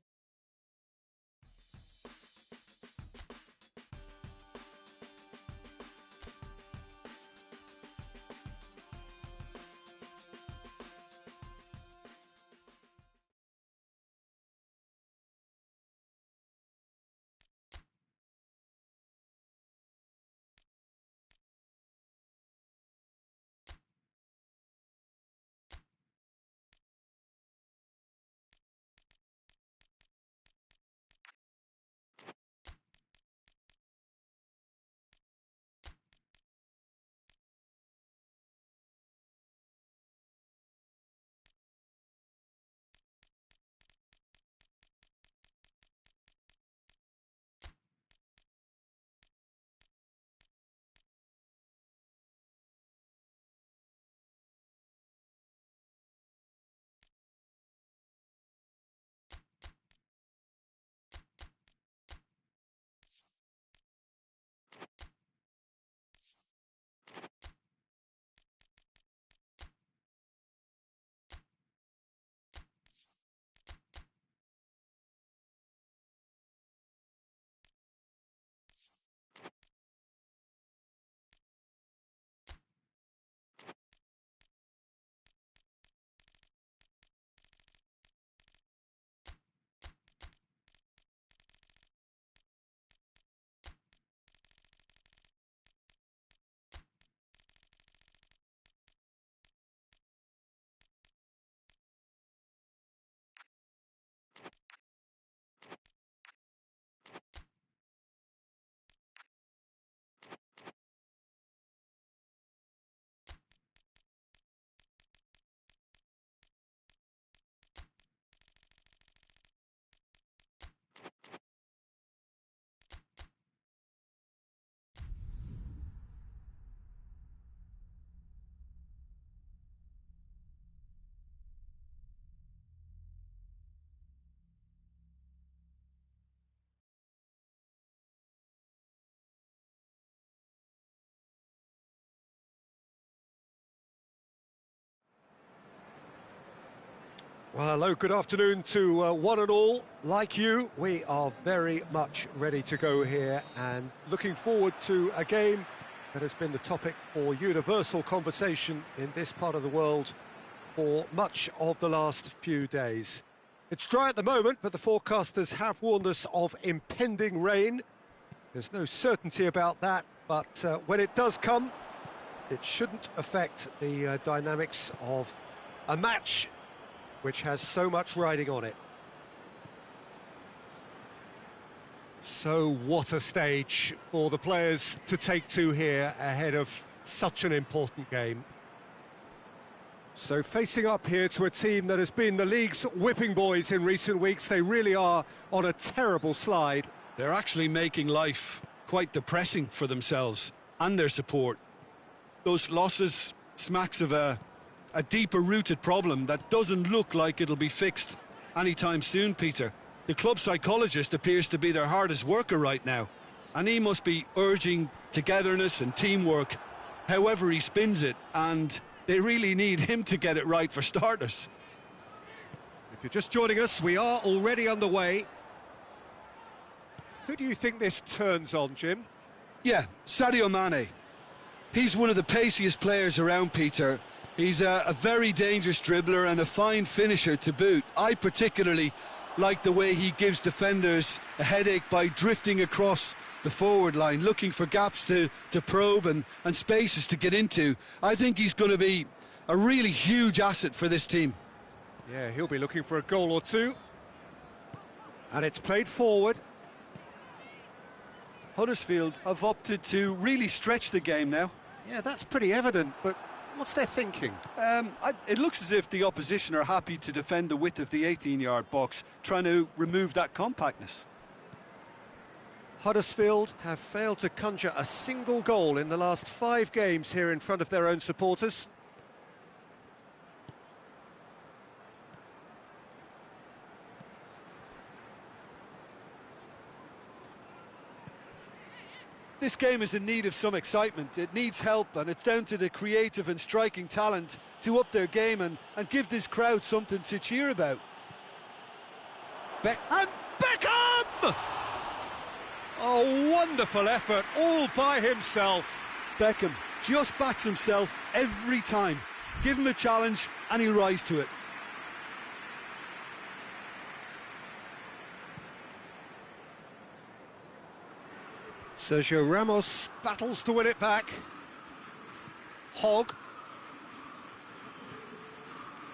Well, hello, good afternoon to one and all. Like you, we are very much ready to go here and looking forward to a game that has been the topic for universal conversation in this part of the world for much of the last few days. It's dry at the moment, but the forecasters have warned us of impending rain. There's no certainty about that, but when it does come, it shouldn't affect the dynamics of a match which has so much riding on it. So what a stage for the players to take to here ahead of such an important game. So facing up here to a team that has been the league's whipping boys in recent weeks, they really are on a terrible slide. They're actually making life quite depressing for themselves and their support. Those losses smacks of a deeper-rooted problem that doesn't look like it'll be fixed anytime soon, Peter. The club psychologist appears to be their hardest worker right now, and he must be urging togetherness and teamwork however he spins it, and they really need him to get it right for starters. If you're just joining us, we are already underway. Who do you think this turns on, Jim? Yeah, Sadio Mane. He's one of the paciest players around, Peter. He's a very dangerous dribbler and a fine finisher to boot. I particularly like the way he gives defenders a headache by drifting across the forward line, looking for gaps to probe and spaces to get into. I think he's going to be a really huge asset for this team. Yeah, he'll be looking for a goal or two. And it's played forward. Huddersfield have opted to really stretch the game now. Yeah, that's pretty evident, but what's their thinking? It looks as if the opposition are happy to defend the width of the 18-yard box, trying to remove that compactness. Huddersfield have failed to conjure a single goal in the last 5 games here in front of their own supporters. This game is in need of some excitement. It needs help, and it's down to the creative and striking talent to up their game and give this crowd something to cheer about. And Beckham! Oh, wonderful effort, all by himself. Beckham just backs himself every time. Give him a challenge and he'll rise to it. Sergio Ramos battles to win it back. Hogg.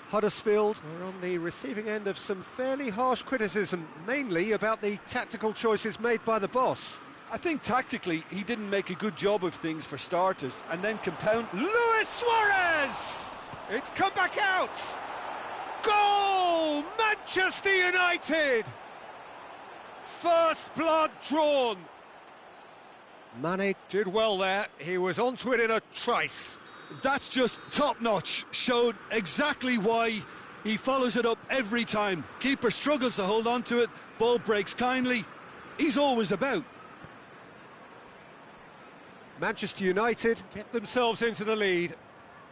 Huddersfield are on the receiving end of some fairly harsh criticism, mainly about the tactical choices made by the boss. I think tactically he didn't make a good job of things for starters, and then compound... Luis Suarez! It's come back out! Goal! Manchester United! First blood drawn. Mane did well there. He was onto it in a trice. That's just top-notch. Showed exactly why he follows it up every time. Keeper struggles to hold on to it. Ball breaks kindly. He's always about. Manchester United get themselves into the lead.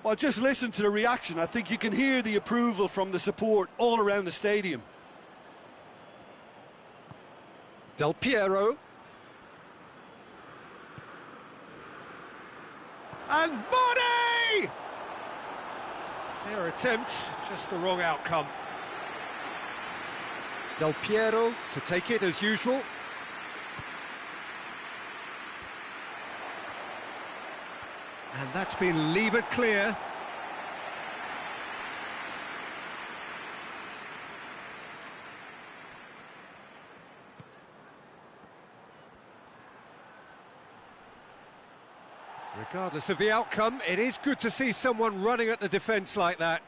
Well, just listen to the reaction. I think you can hear the approval from the support all around the stadium. Del Piero. And Mane! Fair attempt, just the wrong outcome. Del Piero to take it as usual. And that's been levered clear. Regardless of the outcome, it is good to see someone running at the defence like that.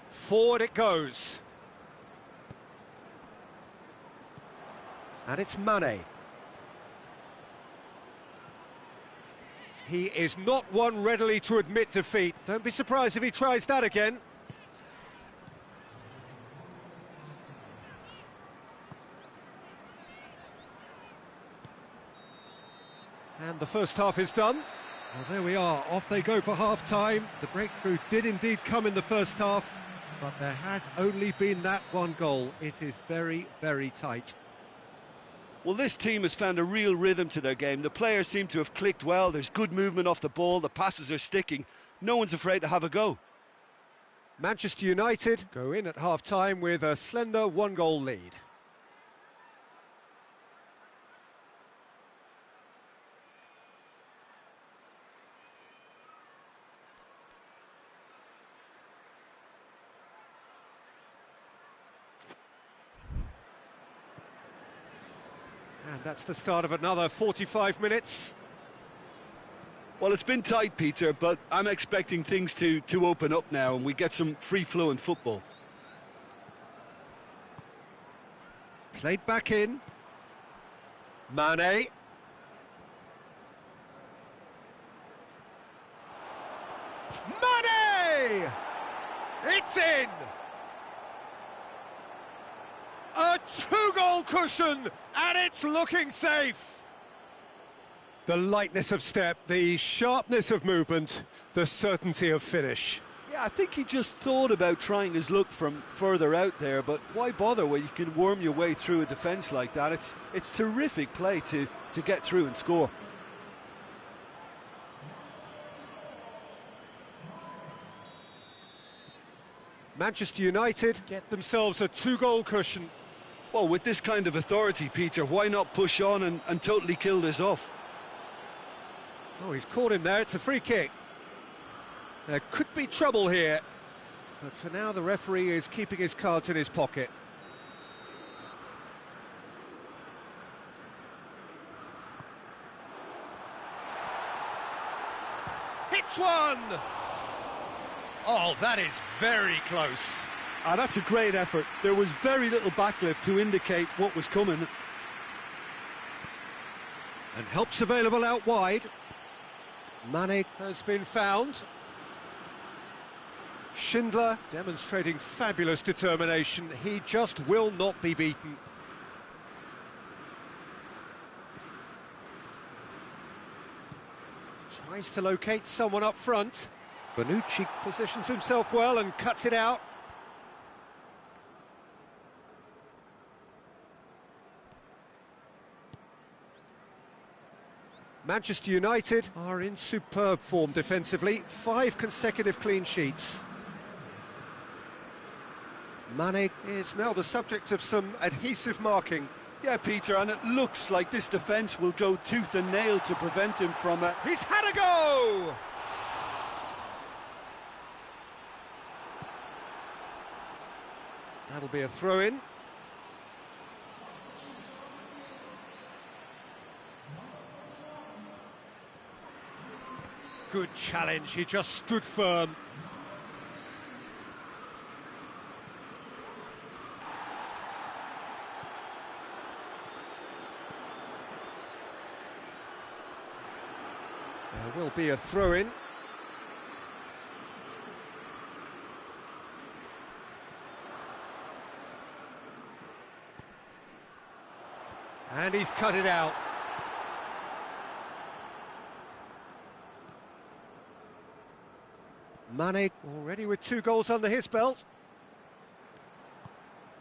Forward it goes. And it's Mane. He is not one readily to admit defeat. Don't be surprised if he tries that again. And the first half is done. Well, there we are, off they go for half-time. The breakthrough did indeed come in the first half, but there has only been that one goal. It is very, very tight. Well, this team has found a real rhythm to their game. The players seem to have clicked well. There's good movement off the ball. The passes are sticking. No one's afraid to have a go. Manchester United go in at half-time with a slender one-goal lead. And that's the start of another 45 minutes. Well, it's been tight, Peter, but I'm expecting things to open up now and we get some free-flowing football. Played back in. Mane. Mane! It's in! A two-goal cushion, and it's looking safe. The lightness of step, the sharpness of movement, the certainty of finish. Yeah, I think he just thought about trying his luck from further out there, but why bother when you can worm your way through a defence like that? It's terrific play to get through and score. Manchester United get themselves a two-goal cushion. Well, with this kind of authority, Peter, why not push on and totally kill this off? Oh, he's caught him there. It's a free kick. There could be trouble here. But for now, the referee is keeping his cards in his pocket. Hits one! Oh, that is very close. Ah, that's a great effort. There was very little backlift to indicate what was coming. And help's available out wide. Mane has been found. Schindler demonstrating fabulous determination. He just will not be beaten. Tries to locate someone up front. Bonucci positions himself well and cuts it out. Manchester United are in superb form defensively. 5 consecutive clean sheets. Mane is now the subject of some adhesive marking. Yeah, Peter, and it looks like this defence will go tooth and nail to prevent him from... He's had a go! That'll be a throw-in. Good challenge, he just stood firm. There will be a throw-in. And he's cut it out. Mane already with 2 goals under his belt.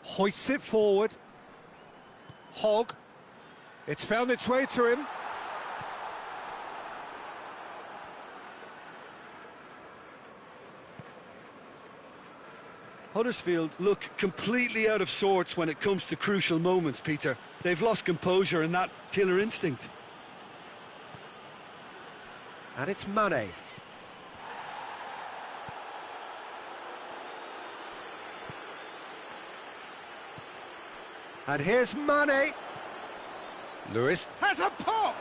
Hoists it forward. Hogg. It's found its way to him. Huddersfield look completely out of sorts when it comes to crucial moments, Peter. They've lost composure and that killer instinct. And it's Mane. And here's Mane. Lewis has a pop!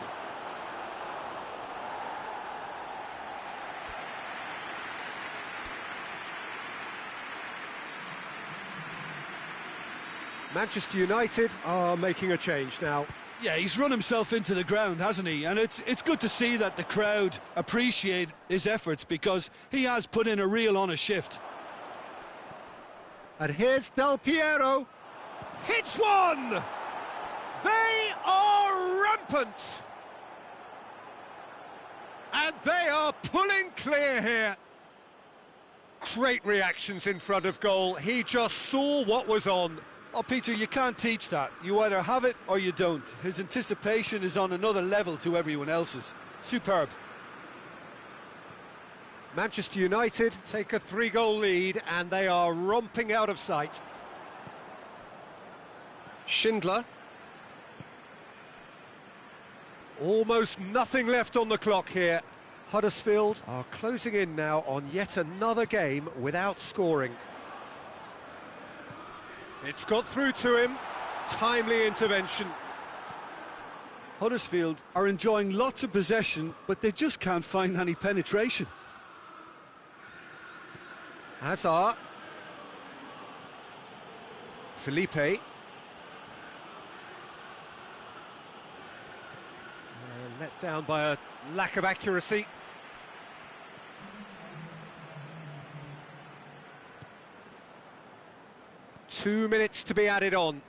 Manchester United are making a change now. Yeah, he's run himself into the ground, hasn't he? And it's good to see that the crowd appreciate his efforts because he has put in a real honest shift. And here's Del Piero. Hits one! They are rampant! And they are pulling clear here. Great reactions in front of goal. He just saw what was on. Oh, Peter, you can't teach that. You either have it or you don't. His anticipation is on another level to everyone else's. Superb. Manchester United take a 3-goal lead and they are romping out of sight. Schindler. Almost nothing left on the clock here. Huddersfield are closing in now on yet another game without scoring. It's got through to him. Timely intervention. Huddersfield are enjoying lots of possession, but they just can't find any penetration. Hazard. Felipe. Let down by a lack of accuracy. Two minutes to be added on.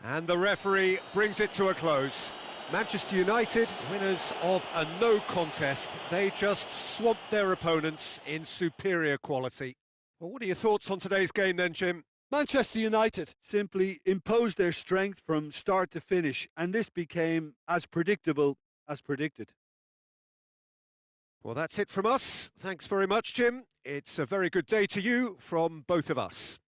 And the referee brings it to a close. Manchester United, winners of a no contest. They just swamped their opponents in superior quality. Well, what are your thoughts on today's game then, Jim? Manchester United simply imposed their strength from start to finish, and this became as predictable as predicted. Well, that's it from us. Thanks very much, Jim. It's a very good day to you from both of us.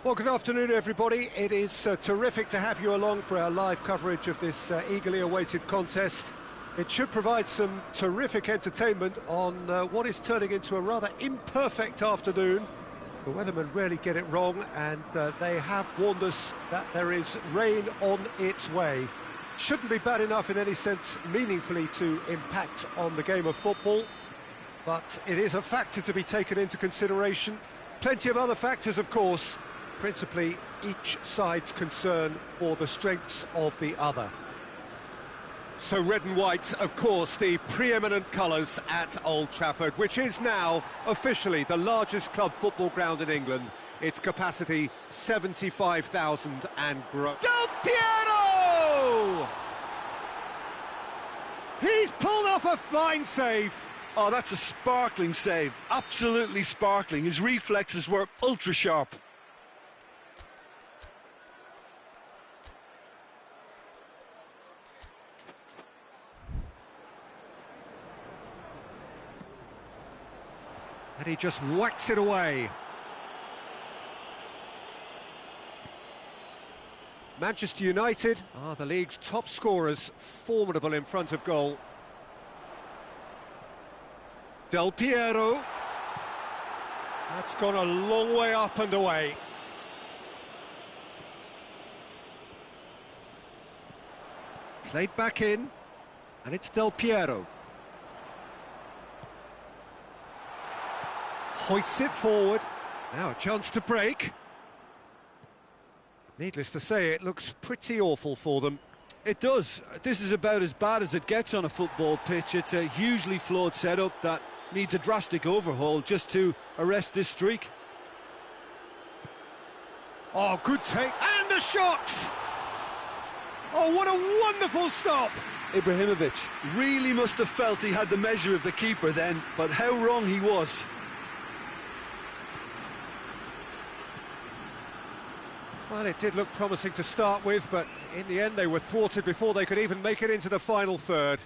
Well, good afternoon, everybody. It is terrific to have you along for our live coverage of this eagerly awaited contest. It should provide some terrific entertainment on what is turning into a rather imperfect afternoon. The weathermen rarely get it wrong, and they have warned us that there is rain on its way. Shouldn't be bad enough in any sense meaningfully to impact on the game of football, but it is a factor to be taken into consideration. Plenty of other factors, of course, principally each side's concern for the strengths of the other. So red and white, of course, the preeminent colours at Old Trafford, which is now officially the largest club football ground in England. Its capacity, 75,000 and growing. Del Piero! He's pulled off a fine save. Oh, that's a sparkling save. Absolutely sparkling. His reflexes were ultra sharp. And he just whacks it away. Manchester United are the league's top scorers, formidable in front of goal. Del Piero. That's gone a long way up and away. Played back in, and it's Del Piero. Hoists it forward. Now a chance to break. Needless to say, it looks pretty awful for them. It does. This is about as bad as it gets on a football pitch. It's a hugely flawed setup that needs a drastic overhaul just to arrest this streak. Oh, good take. And a shot! Oh, what a wonderful stop! Ibrahimovic really must have felt he had the measure of the keeper then, but how wrong he was. Well, it did look promising to start with, but in the end they were thwarted before they could even make it into the final third.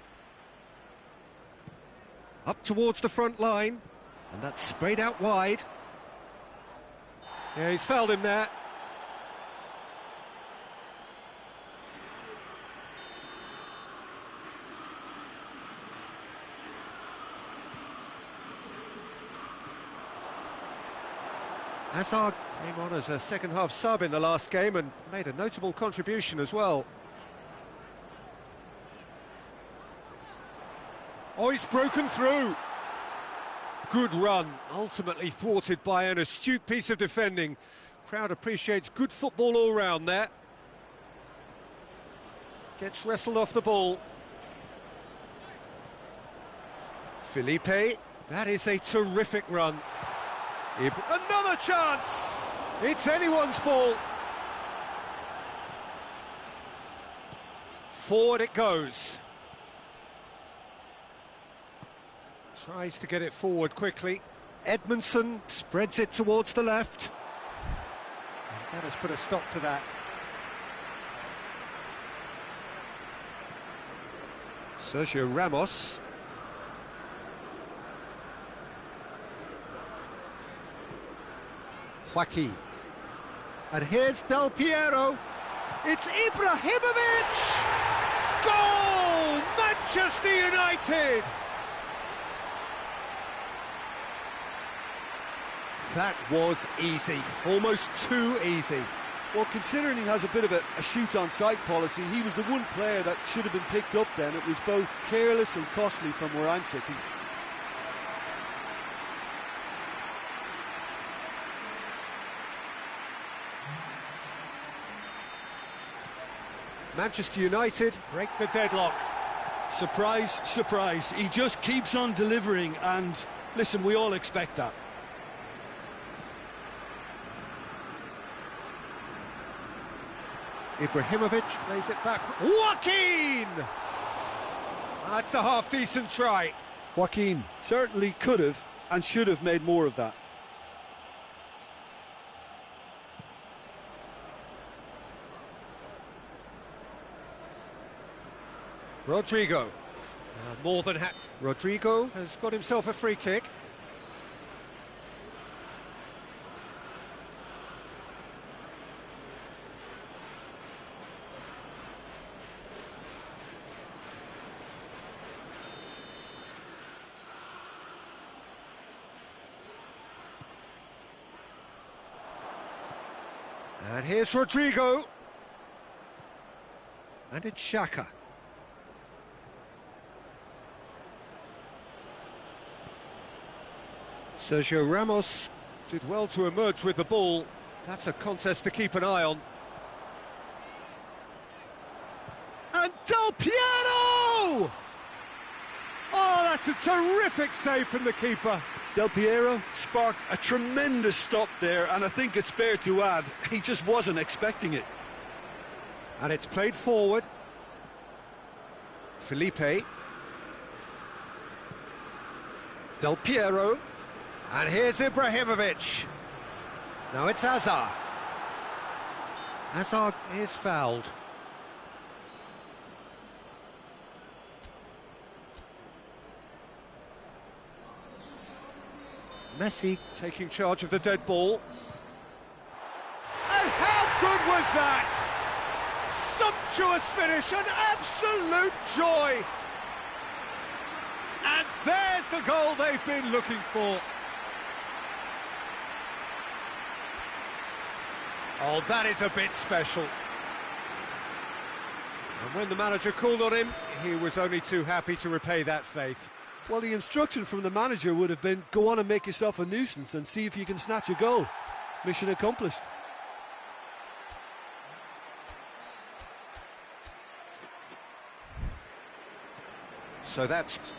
Up towards the front line, and that's sprayed out wide. Yeah, he's fouled him there. Hazard came on as a second-half sub in the last game and made a notable contribution as well. Oh, he's broken through. Good run, ultimately thwarted by an astute piece of defending. Crowd appreciates good football all round there. Gets wrestled off the ball. Felipe, that is a terrific run. Another chance! It's anyone's ball. Forward it goes. Tries to get it forward quickly. Edmondson spreads it towards the left. And that has put a stop to that. Sergio Ramos. Joaquin. And here's Del Piero. It's Ibrahimovic! Goal! Manchester United! That was easy, almost too easy. Well, considering he has a bit of a shoot-on-sight policy, he was the one player that should have been picked up then. It was both careless and costly from where I'm sitting. Manchester United break the deadlock. Surprise, surprise. He just keeps on delivering, and listen, we all expect that. Ibrahimovic plays it back. Joaquin! That's a half-decent try. Joaquin certainly could have and should have made more of that. Rodrigo. More than Rodrigo has got himself a free kick. And here's Rodrigo. And it's Xhaka. Sergio Ramos did well to emerge with the ball. That's a contest to keep an eye on. And Del Piero! Oh! Oh, that's a terrific save from the keeper. Del Piero sparked a tremendous stop there, and I think it's fair to add, he just wasn't expecting it. And it's played forward. Felipe. Del Piero. And here's Ibrahimovic. Now it's Hazard. Hazard is fouled. Messi taking charge of the dead ball. And how good was that? Sumptuous finish, an absolute joy. And there's the goal they've been looking for. Oh, that is a bit special. And when the manager called on him, he was only too happy to repay that faith. Well, the instruction from the manager would have been, go on and make yourself a nuisance and see if you can snatch a goal. Mission accomplished. So that's...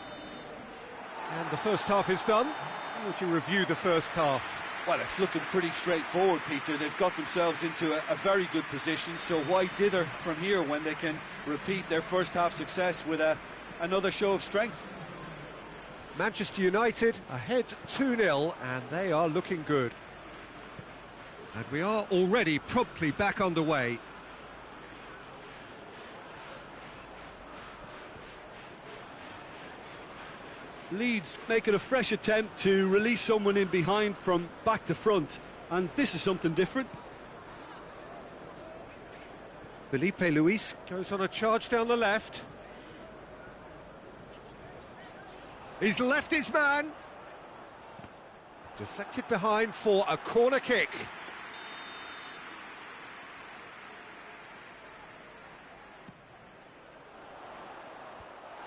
And the first half is done. How would you review the first half? Well, it's looking pretty straightforward, Peter. They've got themselves into a very good position, so why dither from here when they can repeat their first half success with another show of strength? Manchester United ahead 2-0, and they are looking good. And we are already promptly back underway. Leeds making a fresh attempt to release someone in behind from back to front, and this is something different. Felipe Luis goes on a charge down the left. He's left his man. Deflected behind for a corner kick.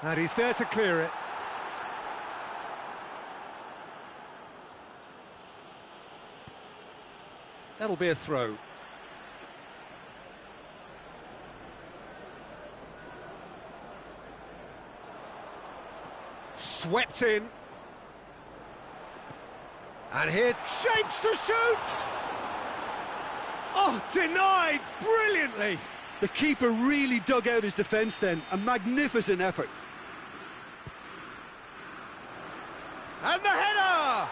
And he's there to clear it. That'll be a throw. Swept in. And here's shapes to shoot! Oh, denied brilliantly! The keeper really dug out his defence then, a magnificent effort. And the header!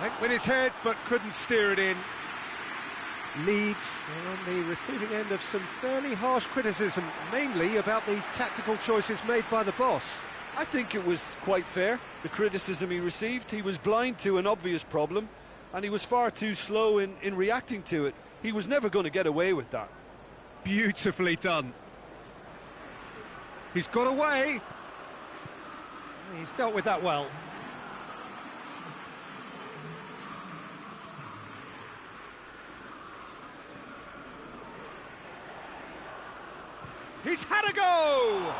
Went with his head, but couldn't steer it in. Leeds are on the receiving end of some fairly harsh criticism, mainly about the tactical choices made by the boss. I think it was quite fair, the criticism he received. He was blind to an obvious problem, and he was far too slow in reacting to it. He was never going to get away with that. Beautifully done. He's got away. He's dealt with that well. He's had a go!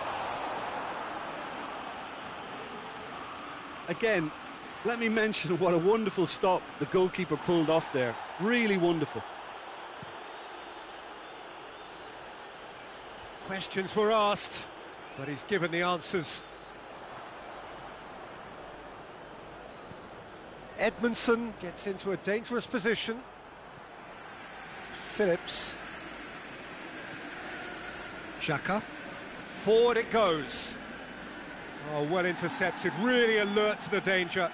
Again, let me mention what a wonderful stop the goalkeeper pulled off there. Really wonderful. Questions were asked, but he's given the answers. Edmondson gets into a dangerous position. Phillips. Xhaka. Forward it goes. Oh, well intercepted, really alert to the danger.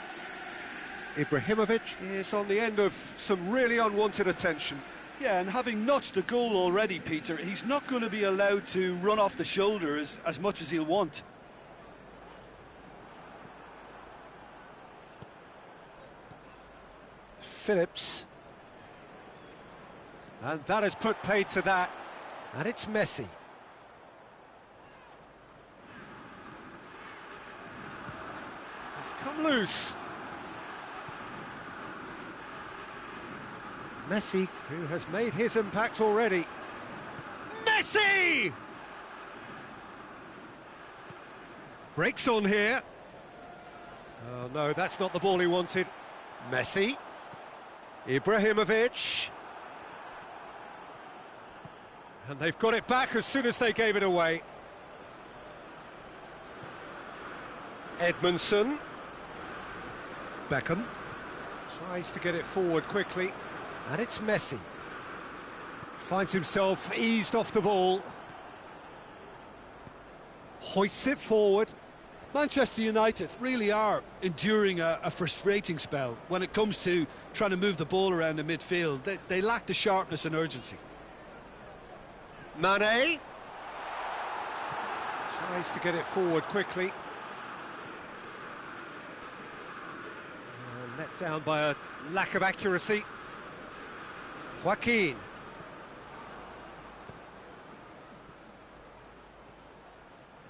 Ibrahimovic is on the end of some really unwanted attention. Yeah, and having notched a goal already, Peter, he's not going to be allowed to run off the shoulder as much as he'll want. Phillips. And that has put paid to that. And it's Messi. It's come loose. Messi, who has made his impact already. Messi! Breaks on here. Oh no, that's not the ball he wanted. Messi. Ibrahimovic. And they've got it back as soon as they gave it away. Edmondson. Beckham. Tries to get it forward quickly. And it's Messi. Finds himself eased off the ball. Hoists it forward. Manchester United really are enduring a frustrating spell when it comes to trying to move the ball around the midfield. They lack the sharpness and urgency. Mane. Tries to get it forward quickly. Let down by a lack of accuracy. Joaquin.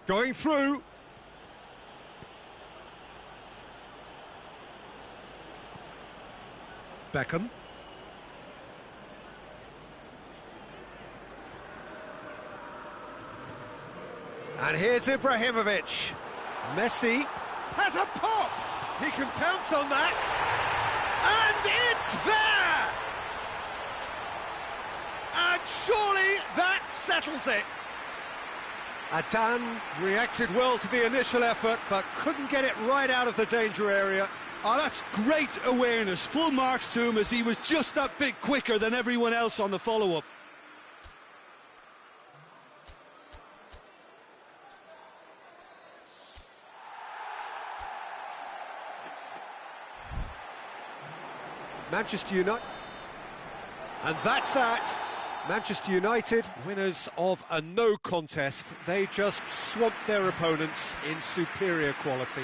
Going through. Beckham. And here's Ibrahimovic. Messi has a pop. He can pounce on that. And it's there! And surely that settles it. Adan reacted well to the initial effort, but couldn't get it right out of the danger area. Oh, that's great awareness. Full marks to him as he was just that bit quicker than everyone else on the follow-up. Manchester United. And that's that. Manchester United, winners of a no contest. They just swamped their opponents in superior quality.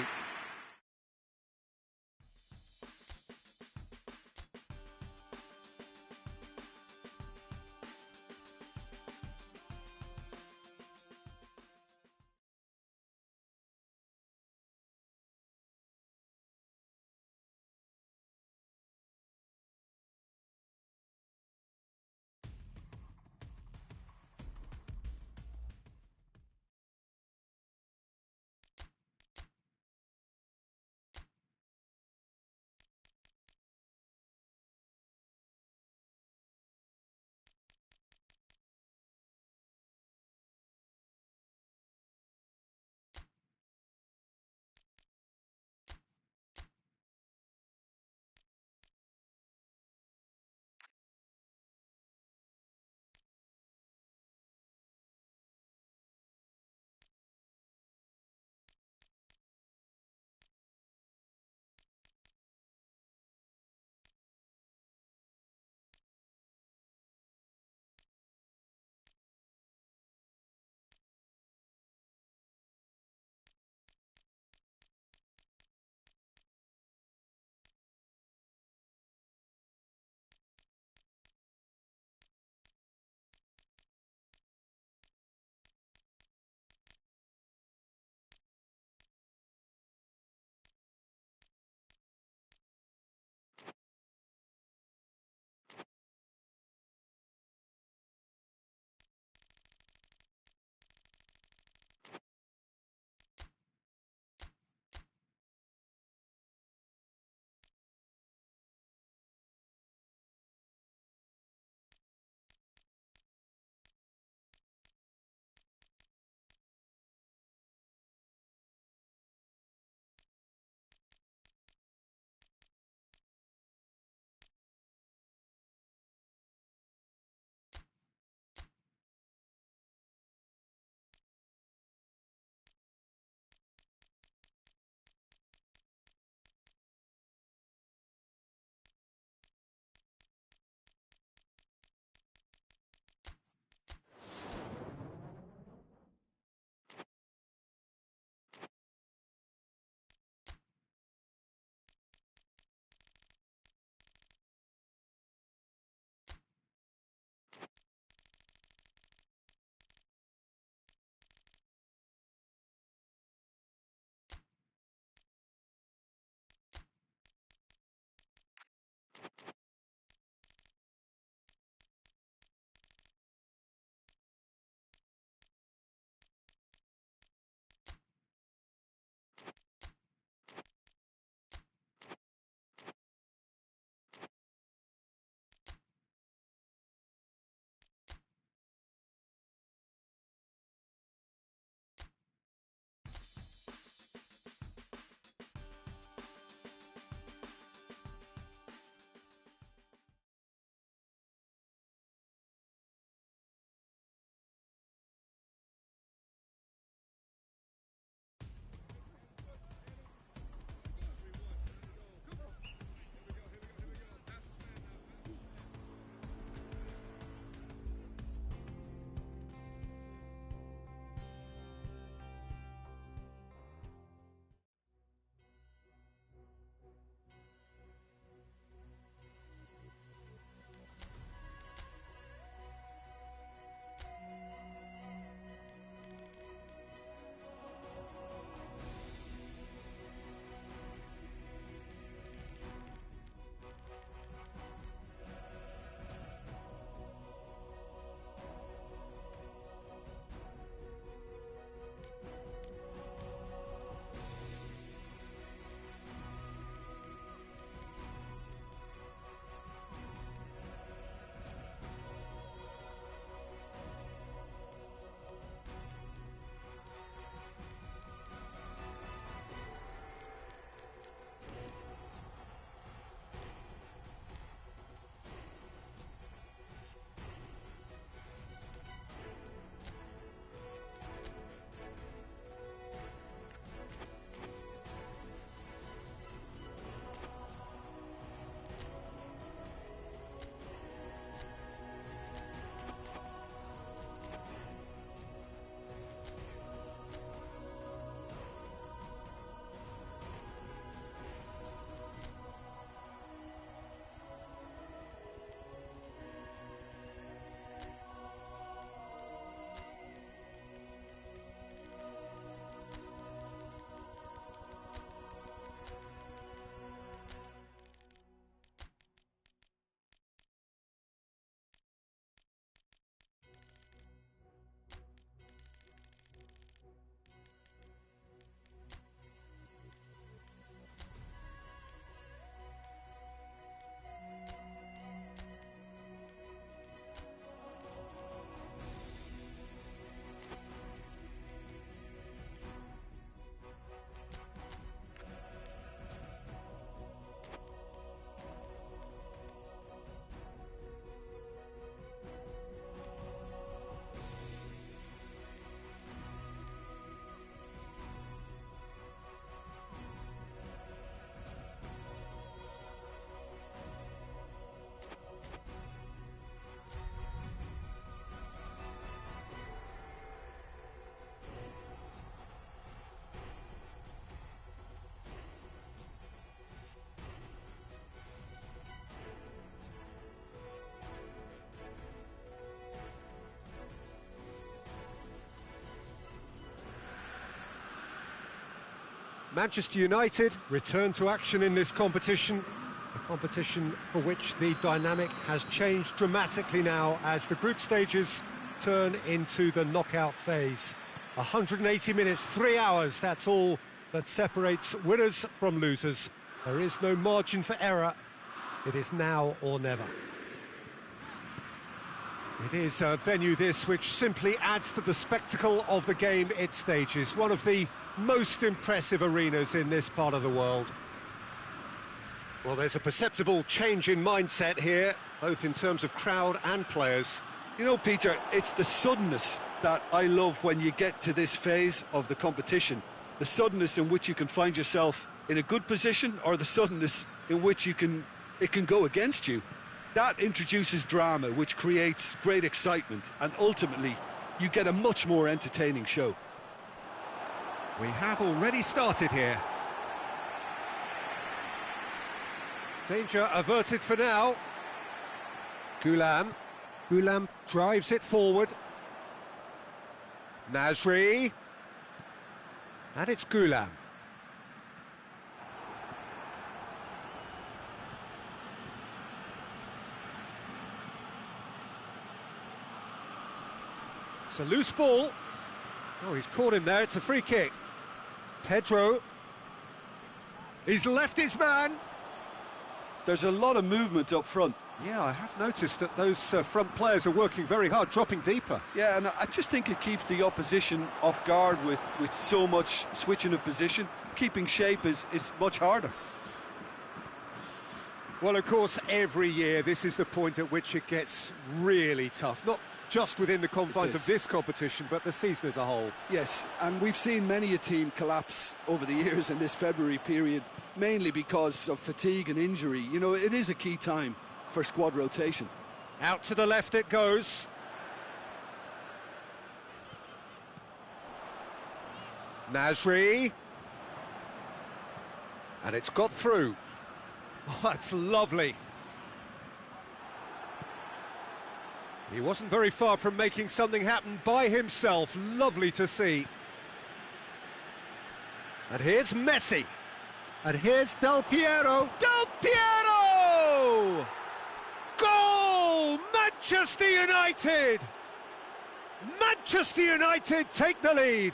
Manchester United return to action in this competition, a competition for which the dynamic has changed dramatically now as the group stages turn into the knockout phase. 180 minutes, 3 hours, that's all that separates winners from losers. There is no margin for error. It is now or never. It is a venue this which simply adds to the spectacle of the game it stages. One of the most impressive arenas in this part of the world. Well, there's a perceptible change in mindset here, both in terms of crowd and players. You know, Peter, it's the suddenness that I love when you get to this phase of the competition. The suddenness in which you can find yourself in a good position, or the suddenness in which it can go against you. That introduces drama, which creates great excitement, and ultimately you get a much more entertaining show. We have already started here. Danger averted for now. Goulam drives it forward. Nasri. And it's Goulam. It's a loose ball. Oh, he's caught him there. It's a free kick. Pedro. He's left his man. There's a lot of movement up front. Yeah, I have noticed that those front players are working very hard, dropping deeper. Yeah, and I just think it keeps the opposition off guard with so much switching of position. Keeping shape is much harder. Well, of course, every year this is the point at which it gets really tough. Not just within the confines of this competition, but the season as a whole. Yes, and we've seen many a team collapse over the years in this February period, mainly because of fatigue and injury. You know, it is a key time for squad rotation. Out to the left it goes. Nasri. And it's got through. Oh, that's lovely. He wasn't very far from making something happen by himself. Lovely to see. And here's Messi. And here's Del Piero. Del Piero! Goal! Manchester United! Manchester United take the lead.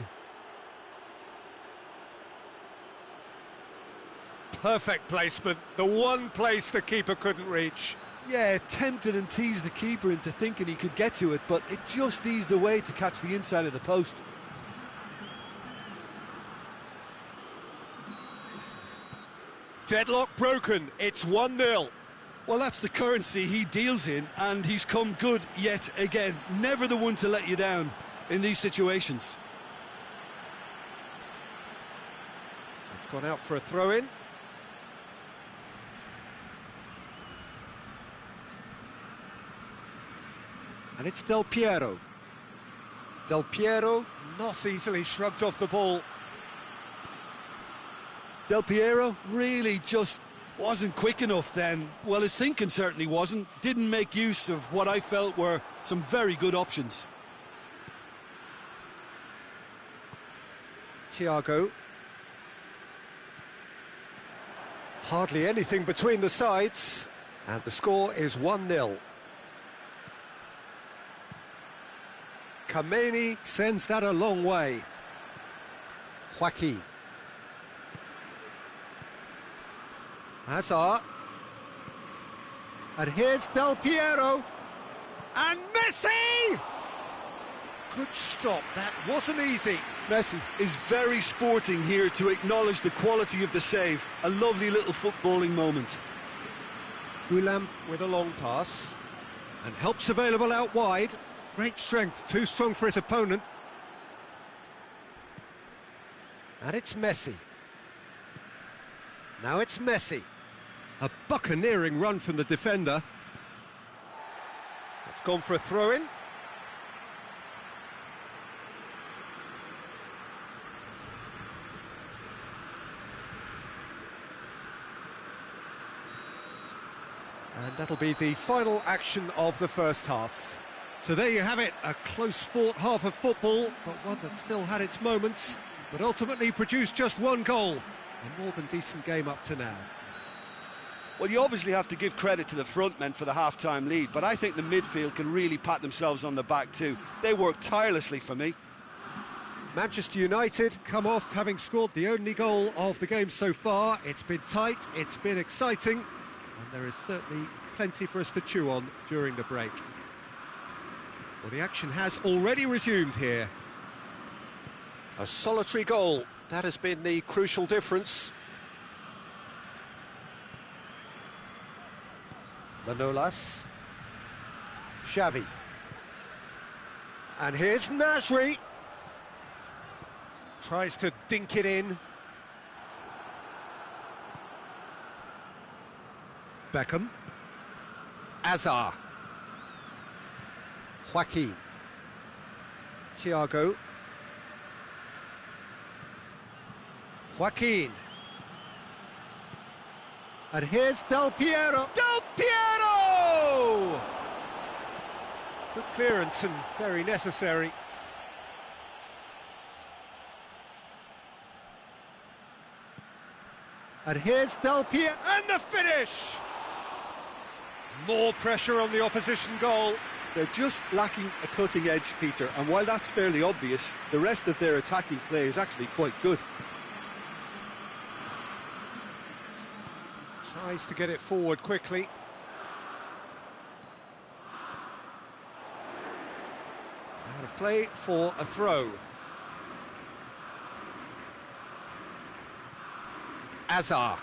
Perfect placement. The one place the keeper couldn't reach. Yeah, tempted and teased the keeper into thinking he could get to it, but it just eased away to catch the inside of the post. Deadlock broken, it's 1-0. Well, that's the currency he deals in, and he's come good yet again. Never the one to let you down in these situations. It's gone out for a throw-in. And it's Del Piero. Del Piero not easily shrugged off the ball. Del Piero really just wasn't quick enough then. Well, his thinking certainly wasn't. Didn't make use of what I felt were some very good options. Thiago. Hardly anything between the sides. And the score is 1-0. Kameni sends that a long way. Joaquin. Hazard. And here's Del Piero. And Messi! Good stop, that wasn't easy. Messi is very sporting here to acknowledge the quality of the save. A lovely little footballing moment. Goulam with a long pass. And help's available out wide. Great strength, too strong for his opponent. And it's Messi. Now it's Messi. A buccaneering run from the defender. It's gone for a throw-in. And that'll be the final action of the first half. So there you have it, a close-fought half of football, but one that still had its moments. but ultimately produced just one goal. A more than decent game up to now. Well, you obviously have to give credit to the front men for the half-time lead, but I think the midfield can really pat themselves on the back too. They work tirelessly for me. Manchester United come off having scored the only goal of the game so far. It's been tight, it's been exciting, and there is certainly plenty for us to chew on during the break. Well, the action has already resumed here. A solitary goal, that has been the crucial difference. Manolas. Xavi. And here's Nasri. Tries to dink it in. Beckham. Azar. Joaquin. Thiago. Joaquin. And here's Del Piero. Del Piero! Good clearance and very necessary. And here's Del Piero. And the finish! More pressure on the opposition goal. They're just lacking a cutting edge, Peter, and while that's fairly obvious, the rest of their attacking play is actually quite good. Tries to get it forward quickly. Out of play for a throw. Azar.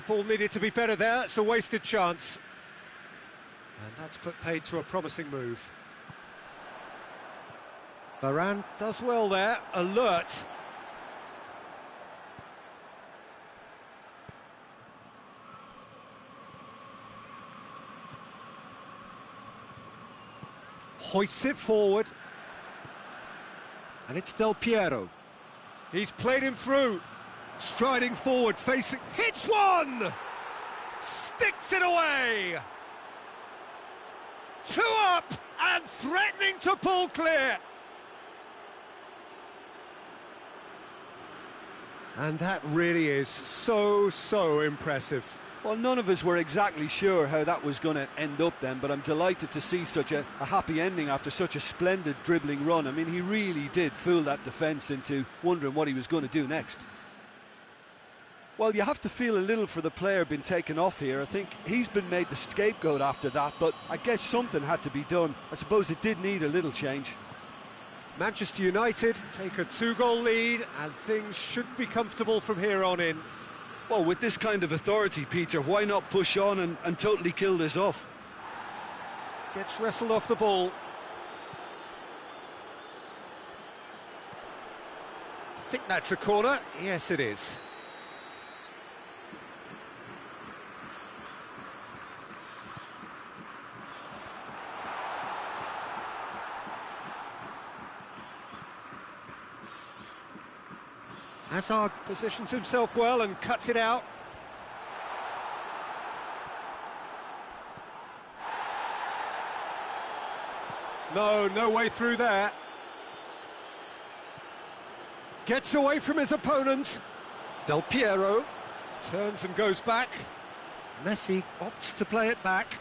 Ball needed to be better there, it's a wasted chance. And that's put paid to a promising move. Varane does well there, alert. Hoists it forward. And it's Del Piero. He's played him through. Striding forward, facing... Hits one! Sticks it away! Two up and threatening to pull clear. And that really is so impressive. Well, none of us were exactly sure how that was going to end up then, but I'm delighted to see such a happy ending after such a splendid dribbling run. I mean, he really did fool that defence into wondering what he was going to do next. Well, you have to feel a little for the player being taken off here. I think he's been made the scapegoat after that, but I guess something had to be done. I suppose it did need a little change. Manchester United take a 2-goal lead, and things should be comfortable from here on in. Well, with this kind of authority, Peter, why not push on and totally kill this off? Gets wrestled off the ball. I think that's a corner. Yes, it is. Hazard positions himself well and cuts it out. No way through there. Gets away from his opponent. Del Piero turns and goes back. Messi opts to play it back.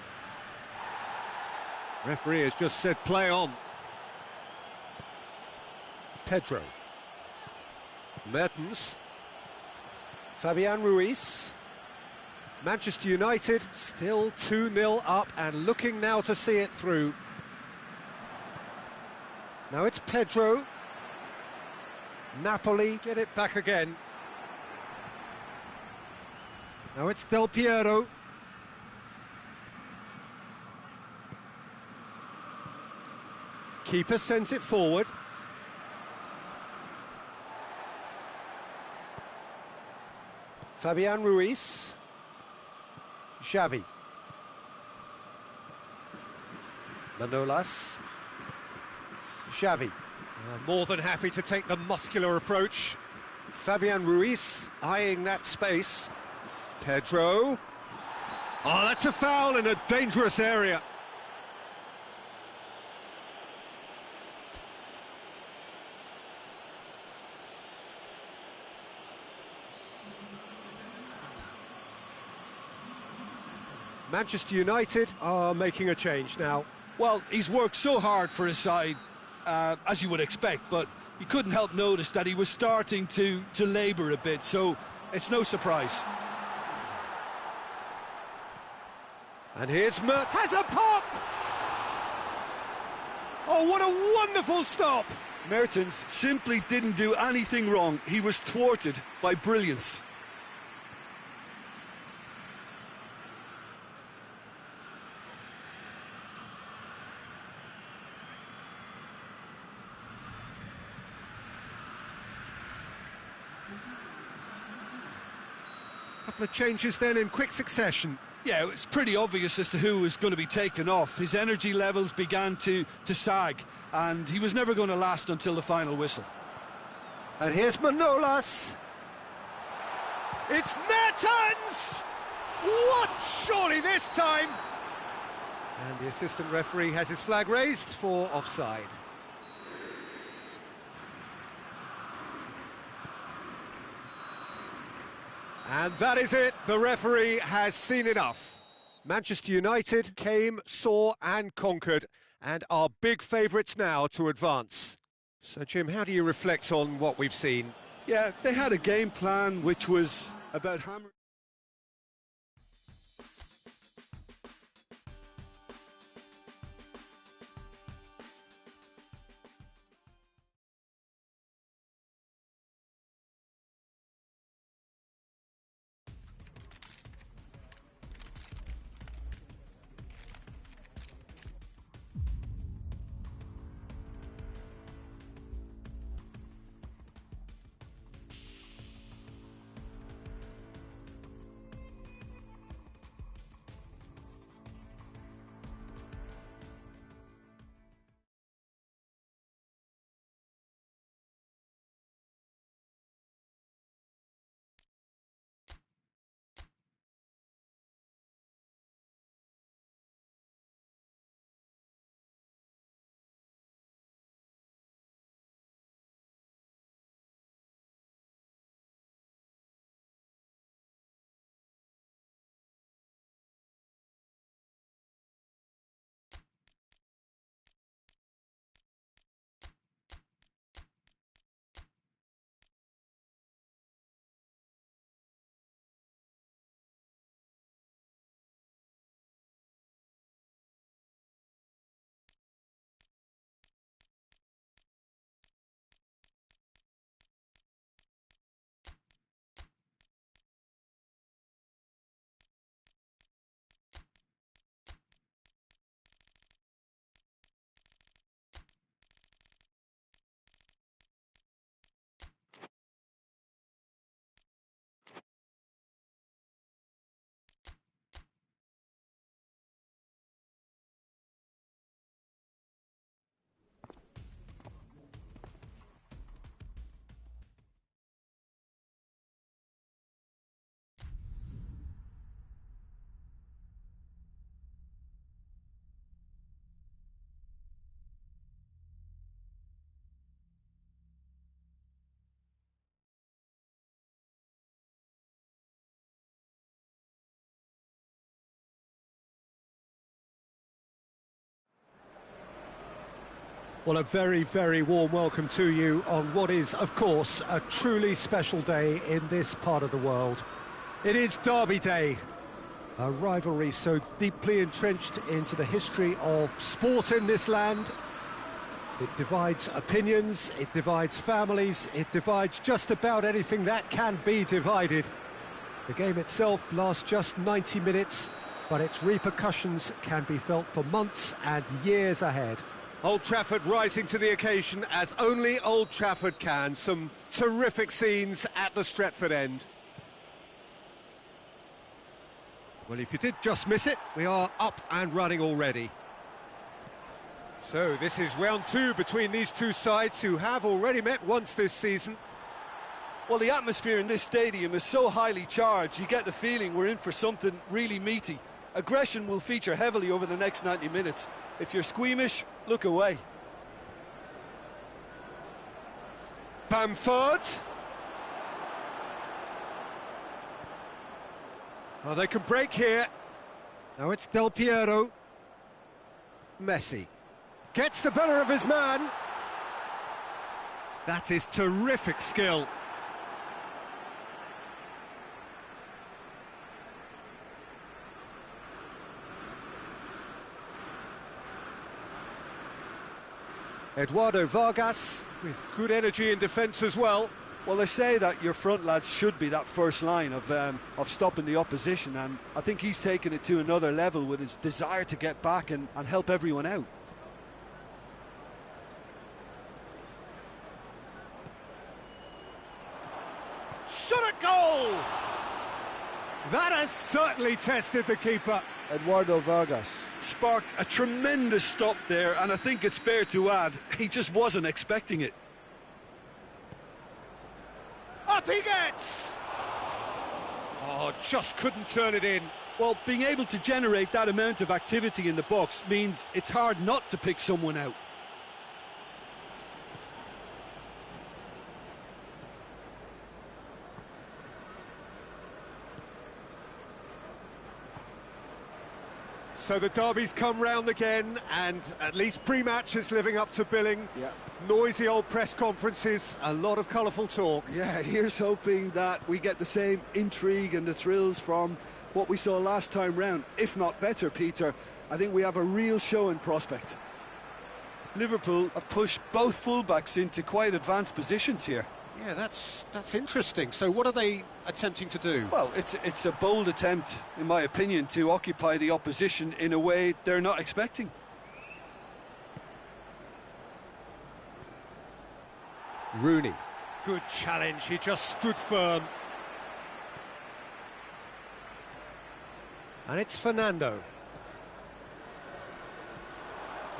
Referee has just said play on. Pedro. Mertens. Fabian Ruiz. Manchester United still 2-0 up and looking now to see it through. Now it's Pedro. Napoli get it back again. Now it's Del Piero. Keeper sends it forward. Fabian Ruiz. Xavi. Manolas. Xavi. More than happy to take the muscular approach. Fabian Ruiz eyeing that space. Pedro. Oh, that's a foul in a dangerous area. Manchester United are making a change now. Well, he's worked so hard for his side, as you would expect, but you couldn't help notice that he was starting to labour a bit, so it's no surprise. And here's Mert, has a pop! Oh, what a wonderful stop! Mertens simply didn't do anything wrong. He was thwarted by brilliance. Couple of changes then in quick succession. Yeah, it's pretty obvious as to who was going to be taken off. His energy levels began to sag, and he was never going to last until the final whistle. And here's Manolas. It's Mertens! What? Surely this time! And the assistant referee has his flag raised for offside. And that is it. The referee has seen enough. Manchester United came, saw and conquered and are big favourites now to advance. So, Jim, how do you reflect on what we've seen? Yeah, they had a game plan which was about hammering. Well, a very, very warm welcome to you on what is, of course, a truly special day in this part of the world. It is Derby Day, a rivalry so deeply entrenched into the history of sport in this land. It divides opinions, it divides families, it divides just about anything that can be divided. The game itself lasts just 90 minutes, but its repercussions can be felt for months and years ahead. Old Trafford rising to the occasion as only Old Trafford can. Some terrific scenes at the Stretford end. Well, if you did just miss it, we are up and running already. So this is round two between these two sides who have already met once this season. Well, the atmosphere in this stadium is so highly charged, you get the feeling we're in for something really meaty. Aggression will feature heavily over the next 90 minutes. If you're squeamish, look away. Bamford. Oh, they can break here. Now it's Del Piero. Messi. Gets the better of his man. That is terrific skill. Eduardo Vargas with good energy in defence as well. Well, they say that your front lads should be that first line of stopping the opposition, and I think he's taken it to another level with his desire to get back and help everyone out. Shot at goal! That has certainly tested the keeper. Eduardo Vargas sparked a tremendous stop there, and I think it's fair to add, he just wasn't expecting it. Up he gets! Oh, just couldn't turn it in. Well, being able to generate that amount of activity in the box means it's hard not to pick someone out. So the derby's come round again, and at least pre-match is living up to billing. Yeah. Noisy old press conferences, a lot of colourful talk. Yeah, here's hoping that we get the same intrigue and the thrills from what we saw last time round, if not better, Peter. I think we have a real show in prospect. Liverpool have pushed both fullbacks into quite advanced positions here. Yeah, that's interesting. So what are they attempting to do? Well, it's a bold attempt, in my opinion, to occupy the opposition in a way they're not expecting. Rooney. Good challenge, he just stood firm. And it's Fernando.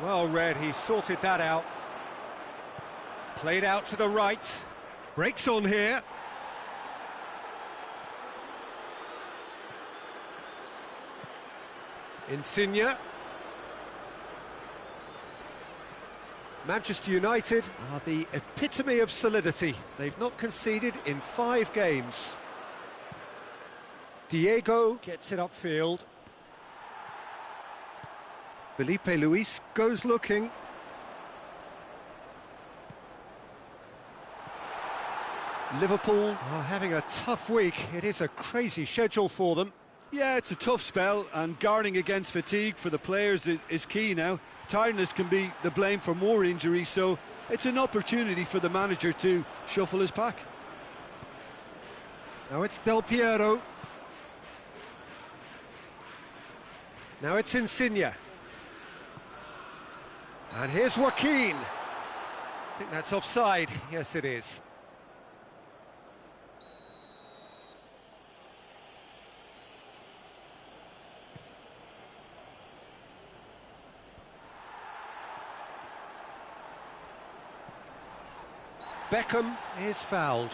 Well read, he sorted that out. Played out to the right. Breaks on here. Insigne. Manchester United are the epitome of solidity. They've not conceded in 5 games. Diego gets it upfield. Felipe Luis goes looking. Liverpool are having a tough week. It is a crazy schedule for them. Yeah, it's a tough spell, and guarding against fatigue for the players is key now. Tiredness can be the blame for more injuries, so it's an opportunity for the manager to shuffle his pack. Now it's Del Piero. Now it's Insigne. And here's Joaquin. I think that's offside. Yes, it is. Beckham is fouled.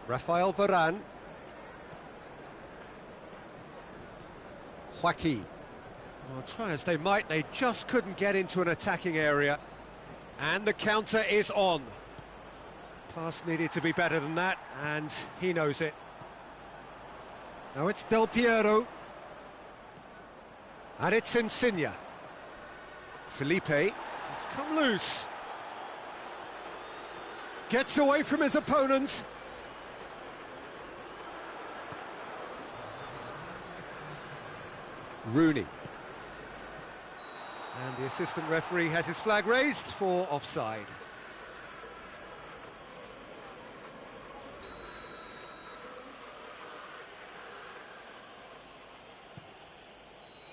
Rafael Varane. Joaquin. Well, try as they might, they just couldn't get into an attacking area. And the counter is on. Pass needed to be better than that, and he knows it. Now it's Del Piero. And it's Insigne. Felipe has come loose. Gets away from his opponent. Rooney. And the assistant referee has his flag raised for offside.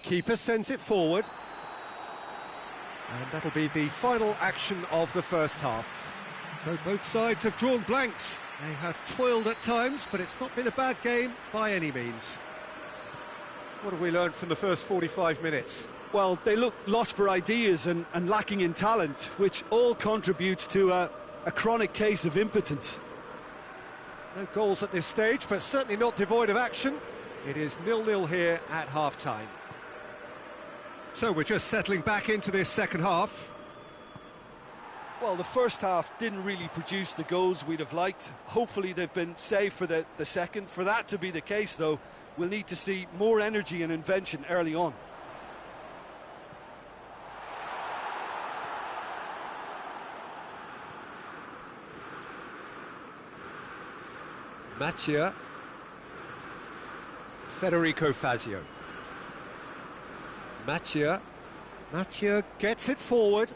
Keeper sends it forward. And that'll be the final action of the first half. So both sides have drawn blanks. They have toiled at times, but it's not been a bad game by any means. What have we learned from the first 45 minutes? Well, they look lost for ideas and lacking in talent, which all contributes to a chronic case of impotence. No goals at this stage, but certainly not devoid of action. It is 0-0 here at half-time. So we're just settling back into this second half. Well, the first half didn't really produce the goals we'd have liked. Hopefully they've been saved for the second. For that to be the case, though, we'll need to see more energy and invention early on. Mattia. Federico Fazio. Mattia gets it forward.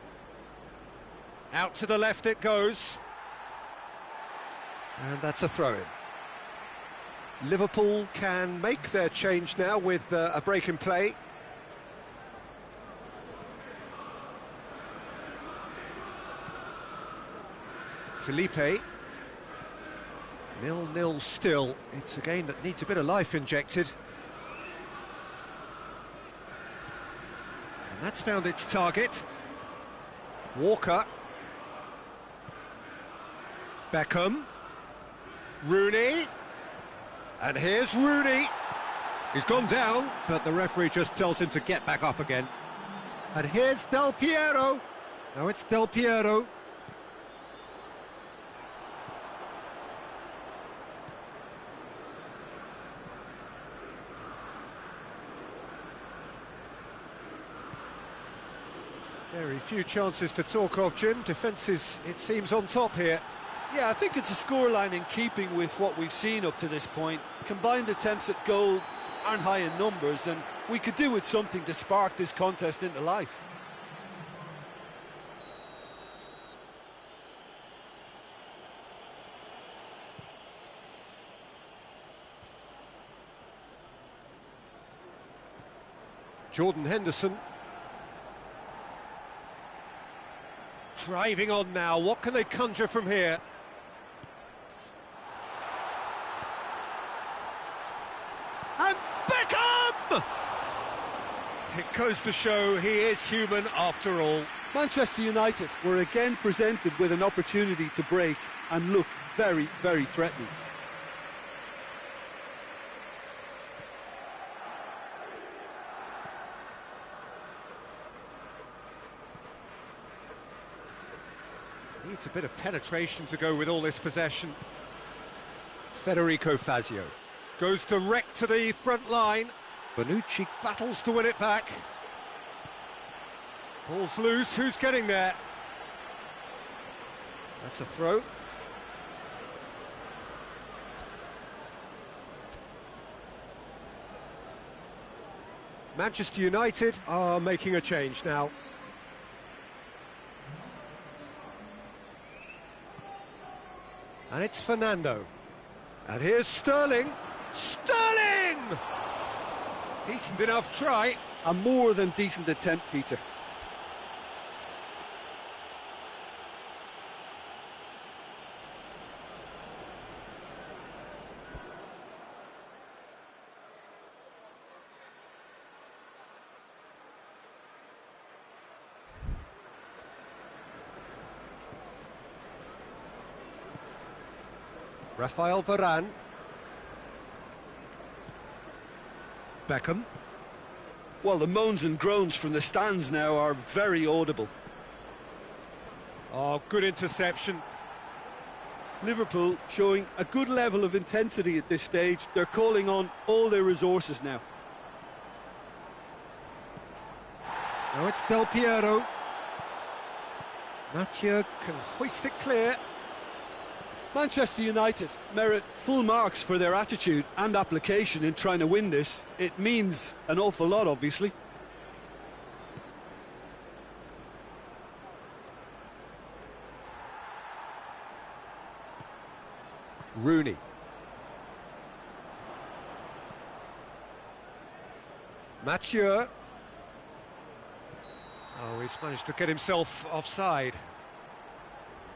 Out to the left it goes. And that's a throw-in. Liverpool can make their change now with a break in play. Felipe. 0-0 still. It's a game that needs a bit of life injected. And that's found its target. Walker. Beckham. Rooney. And here's Rooney. He's gone down, but the referee just tells him to get back up again. And here's Del Piero. Now it's Del Piero. Very few chances to talk of, Jim. Defence is, it seems, on top here. Yeah, I think it's a scoreline in keeping with what we've seen up to this point. Combined attempts at goal aren't high in numbers, and we could do with something to spark this contest into life. Jordan Henderson. Driving on now, what can they conjure from here? And Beckham! It goes to show he is human after all. Manchester United were again presented with an opportunity to break and look very, very threatening. Needs a bit of penetration to go with all this possession. Federico Fazio goes direct to the front line. Bonucci battles to win it back. Ball's loose, who's getting there? That's a throw. Manchester United are making a change now. And it's Fernando. And here's Sterling. Sterling! Decent enough try. A more than decent attempt, Peter. Rafael Varane. Beckham. Well, the moans and groans from the stands now are very audible. Oh, good interception. Liverpool showing a good level of intensity at this stage. They're calling on all their resources now. Now it's Del Piero. Mattia can hoist it clear. Manchester United merit full marks for their attitude and application in trying to win this. It means an awful lot, obviously. Rooney. Mathieu. Oh, he's managed to get himself offside.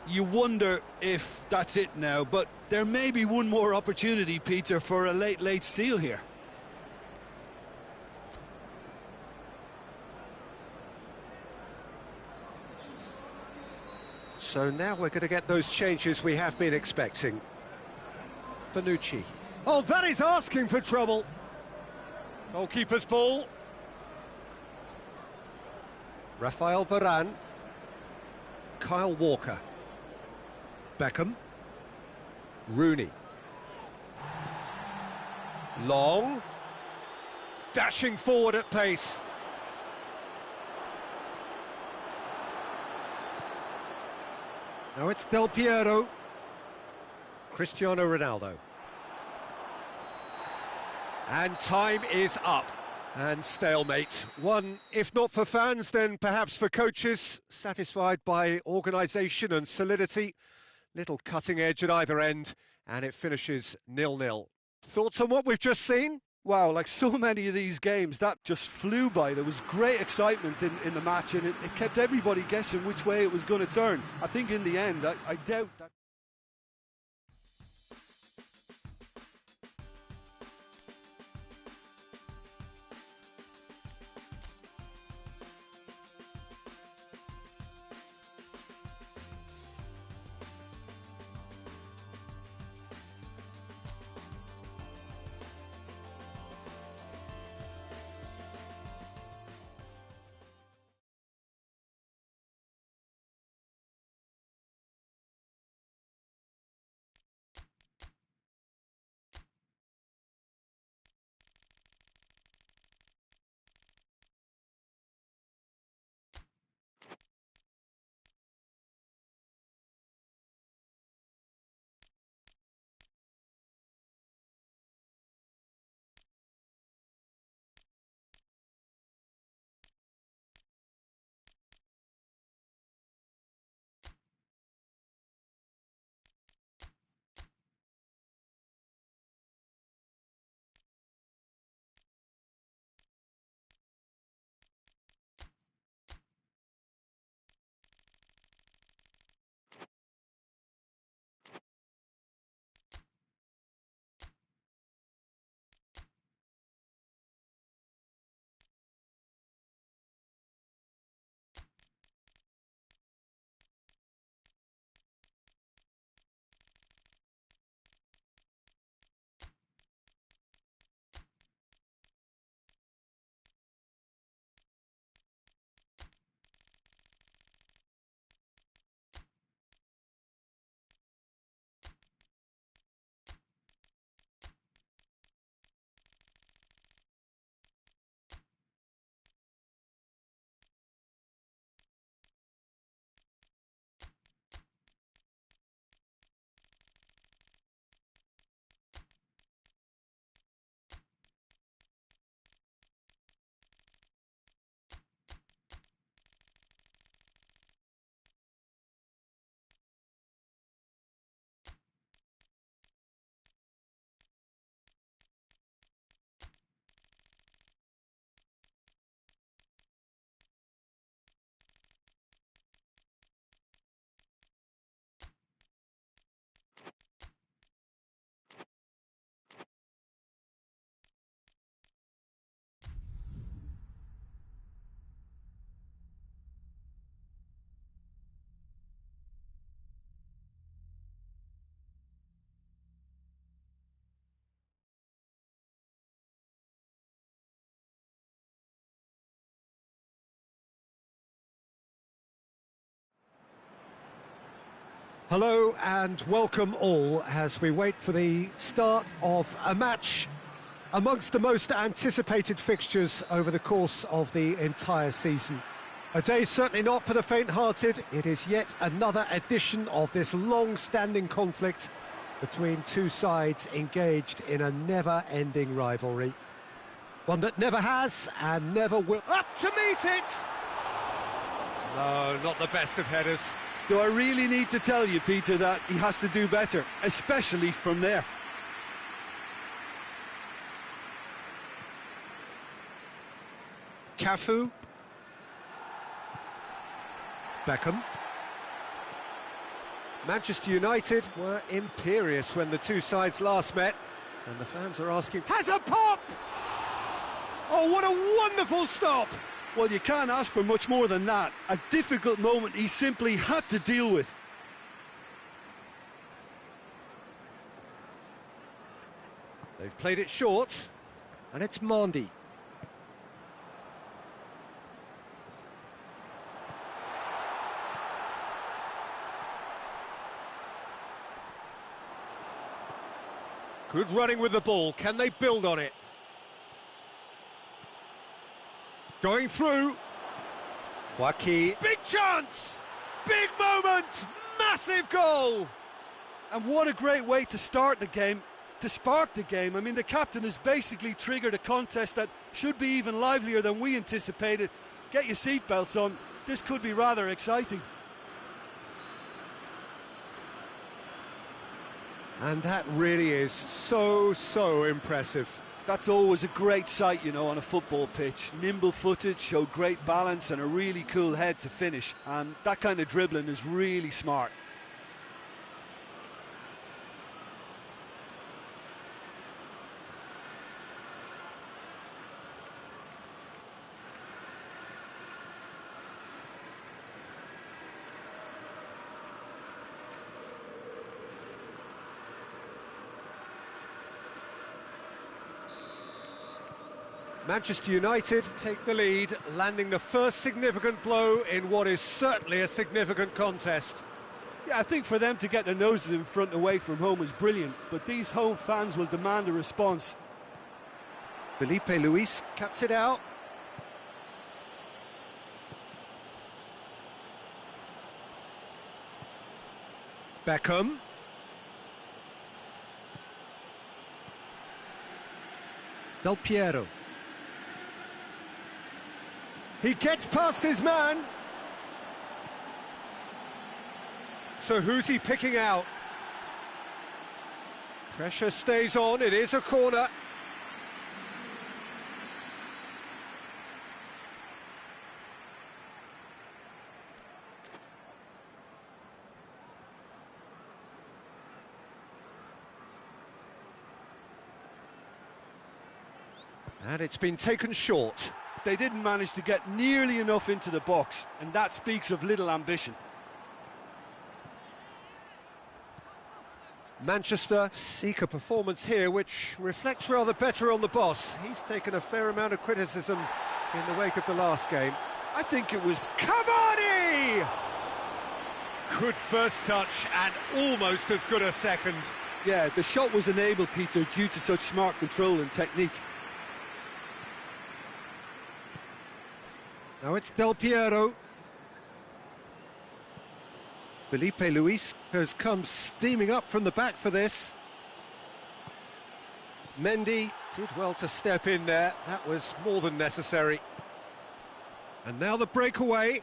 You wonder if that's it now, but there may be one more opportunity, Peter, for a late steal here. So now we're going to get those changes we have been expecting. Bonucci. Oh, that is asking for trouble. Goalkeeper's ball. Rafael Varane. Kyle Walker. Beckham. Rooney. Long. Dashing forward at pace. Now it's Del Piero. Cristiano Ronaldo. And time is up. And stalemate. One, if not for fans, then perhaps for coaches, satisfied by organisation and solidity. Little cutting edge at either end, and it finishes 0-0. Thoughts on what we've just seen? Wow, like so many of these games, that just flew by. There was great excitement in the match, and it kept everybody guessing which way it was going to turn. I think in the end, I doubt that. Hello and welcome all as we wait for the start of a match amongst the most anticipated fixtures over the course of the entire season. A day certainly not for the faint-hearted. It is yet another edition of this long-standing conflict between two sides engaged in a never-ending rivalry. One that never has and never will. Up to meet it! No, not the best of headers. Do I really need to tell you, Peter, that he has to do better, especially from there? Cafu. Beckham. Manchester United were imperious when the two sides last met, and the fans are asking, has a pop! Oh, what a wonderful stop! Well, you can't ask for much more than that. A difficult moment he simply had to deal with. They've played it short, and it's Mandy. Good running with the ball. Can they build on it? Going through. Joaquin. Big chance! Big moment! Massive goal! And what a great way to start the game, to spark the game. I mean, the captain has basically triggered a contest that should be even livelier than we anticipated. Get your seatbelts on. This could be rather exciting. And that really is so impressive. That's always a great sight, you know, on a football pitch. Nimble-footed, showed great balance and a really cool head to finish. And that kind of dribbling is really smart. Manchester United take the lead, landing the first significant blow in what is certainly a significant contest. Yeah, I think for them to get their noses in front away from home is brilliant, but these home fans will demand a response. Felipe Luis cuts it out. Beckham. Del Piero. He gets past his man. So who's he picking out? Pressure stays on, it is a corner. And it's been taken short. They didn't manage to get nearly enough into the box, and that speaks of little ambition. Manchester seek a performance here which reflects rather better on the boss. He's taken a fair amount of criticism in the wake of the last game. I think it was Cavani! Good first touch and almost as good a second. Yeah, the shot was enabled, Peter, due to such smart control and technique. Now it's Del Piero. Felipe Luis has come steaming up from the back for this. Mendy did well to step in there. That was more than necessary. And now the breakaway.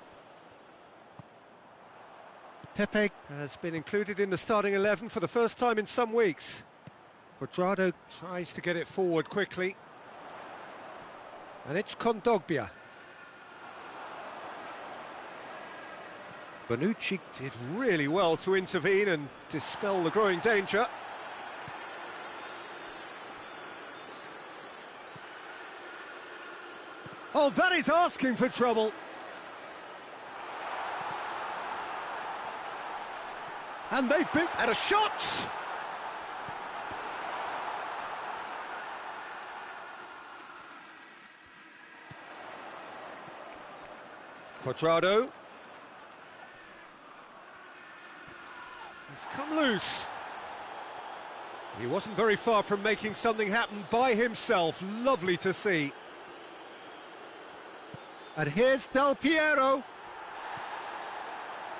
Pepe has been included in the starting 11 for the first time in some weeks. Cuadrado tries to get it forward quickly. And it's Kondogbia. Bonucci did really well to intervene and dispel the growing danger. Oh, that is asking for trouble. And they've been at a shot. Cuadrado. He's come loose. He wasn't very far from making something happen by himself. Lovely to see. And here's Del Piero.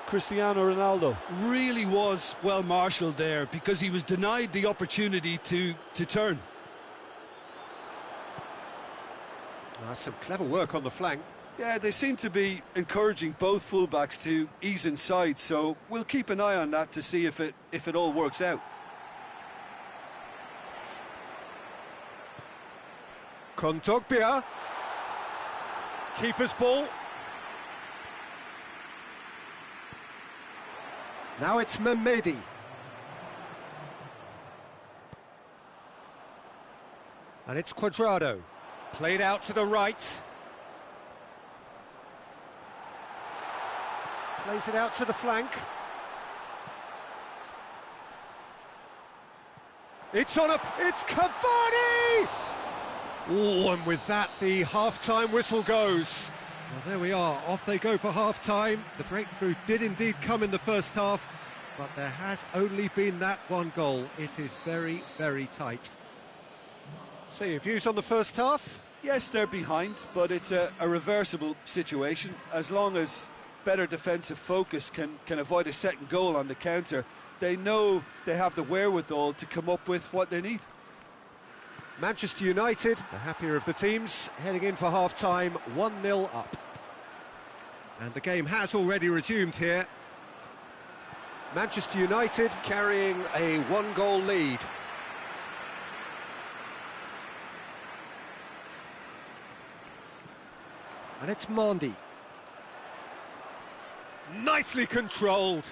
Cristiano Ronaldo really was well marshalled there because he was denied the opportunity to turn. Some clever work on the flank. Yeah, they seem to be encouraging both fullbacks to ease inside, so we'll keep an eye on that to see if it all works out. Kondogbia. Keeper's ball. Now it's Mehmedi. And it's Cuadrado. Played out to the right. Plays it out to the flank. It's Cavani! Oh, and with that, the half-time whistle goes. Well, there we are, off they go for half-time. The breakthrough did indeed come in the first half, but there has only been that one goal. It is very, very tight. So your views on the first half? Yes, they're behind, but it's a reversible situation. As long as better defensive focus can avoid a second goal on the counter, they know they have the wherewithal to come up with what they need. Manchester United, the happier of the teams, heading in for half-time, 1-0 up. And the game has already resumed here. Manchester United carrying a one-goal lead. And it's Mandy. Nicely controlled.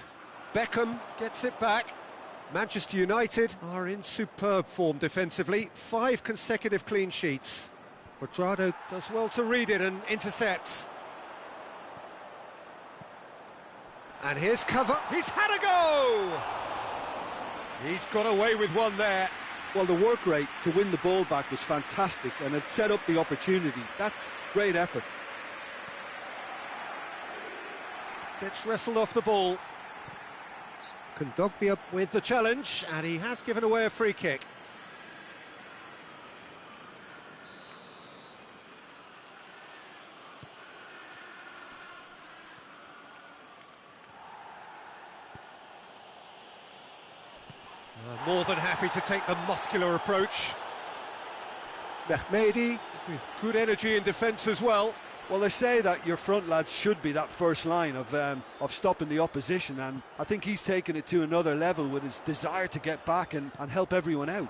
Beckham gets it back. Manchester United are in superb form defensively. 5 consecutive clean sheets. Quadrado does well to read it and intercepts. And here's cover. He's had a go! He's got away with one there. Well, the work rate to win the ball back was fantastic, and it set up the opportunity. That's great effort. Gets wrestled off the ball. Kondogbia with the challenge, and he has given away a free kick. More than happy to take the muscular approach. Mehmedi with good energy in defence as well. Well, they say that your front lads should be that first line of stopping the opposition, and I think he's taken it to another level with his desire to get back and help everyone out.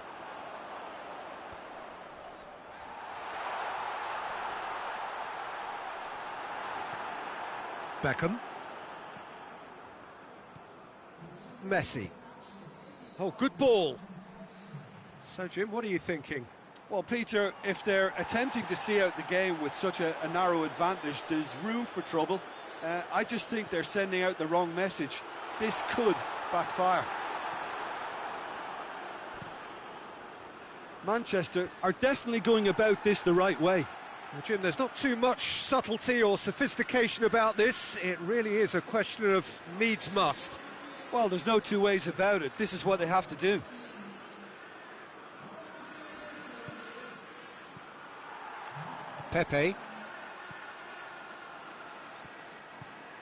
Beckham. Messi. Oh, good ball. So, Jim, what are you thinking? Well, Peter, if they're attempting to see out the game with such a narrow advantage, there's room for trouble. I just think they're sending out the wrong message. This could backfire. Manchester are definitely going about this the right way. Well, Jim, there's not too much subtlety or sophistication about this. It really is a question of needs must. Well, there's no two ways about it. This is what they have to do. Pepe.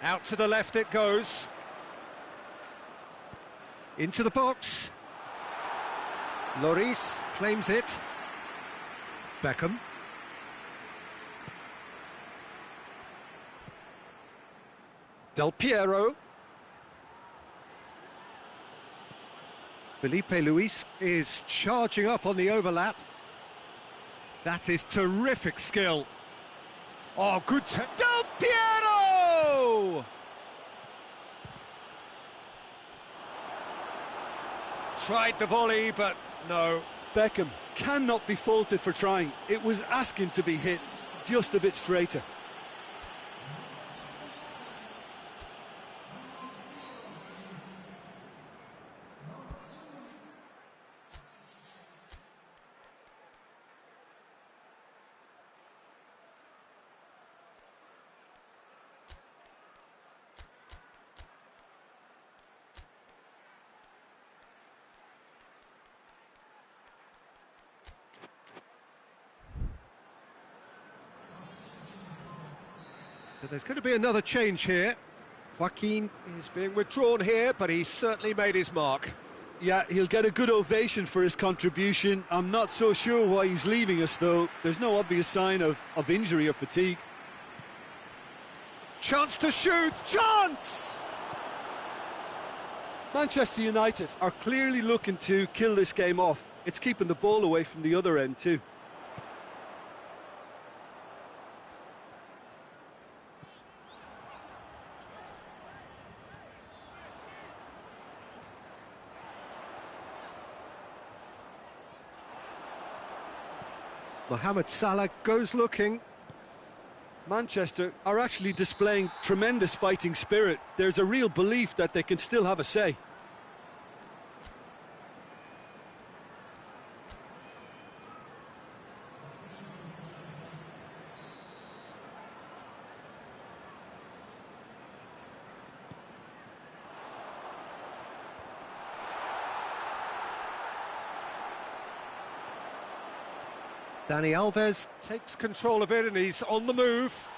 Out to the left it goes. Into the box. Lloris claims it. Beckham. Del Piero. Felipe Luis is charging up on the overlap. That is terrific skill. Oh, good Del Piero! Tried the volley, but no. Beckham cannot be faulted for trying. It was asking to be hit just a bit straighter. So there's going to be another change here. Joaquin is being withdrawn here, but he's certainly made his mark. Yeah, he'll get a good ovation for his contribution. I'm not so sure why he's leaving us, though. There's no obvious sign of injury or fatigue. Chance to shoot! Chance! Manchester United are clearly looking to kill this game off. It's keeping the ball away from the other end, too. Mohamed Salah goes looking. Manchester are actually displaying tremendous fighting spirit. There's a real belief that they can still have a say. Dani Alves takes control of it and he's on the move.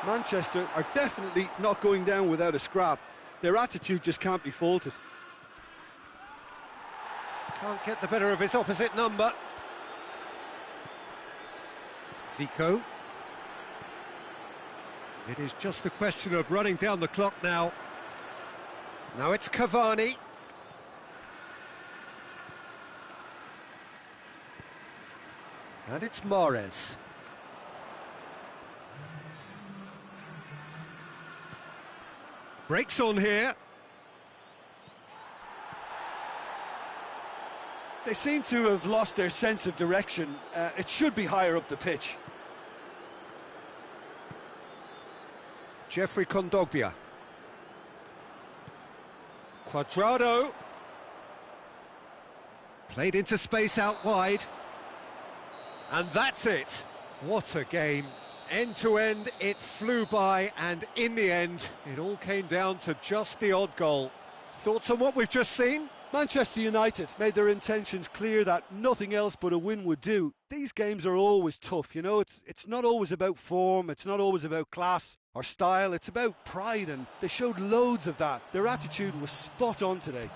Manchester are definitely not going down without a scrap. Their attitude just can't be faulted. Can't get the better of his opposite number. Zico. It is just a question of running down the clock now. Now it's Cavani. And it's Mahrez. Breaks on here. They seem to have lost their sense of direction. It should be higher up the pitch. Jeffrey Kondogbia. Cuadrado. Played into space out wide. And that's it. What a game. End to end, it flew by, and in the end, it all came down to just the odd goal. Thoughts on what we've just seen? Manchester United made their intentions clear that nothing else but a win would do. These games are always tough, you know, it's not always about form, it's not always about class or style, it's about pride, and they showed loads of that. Their attitude was spot on today.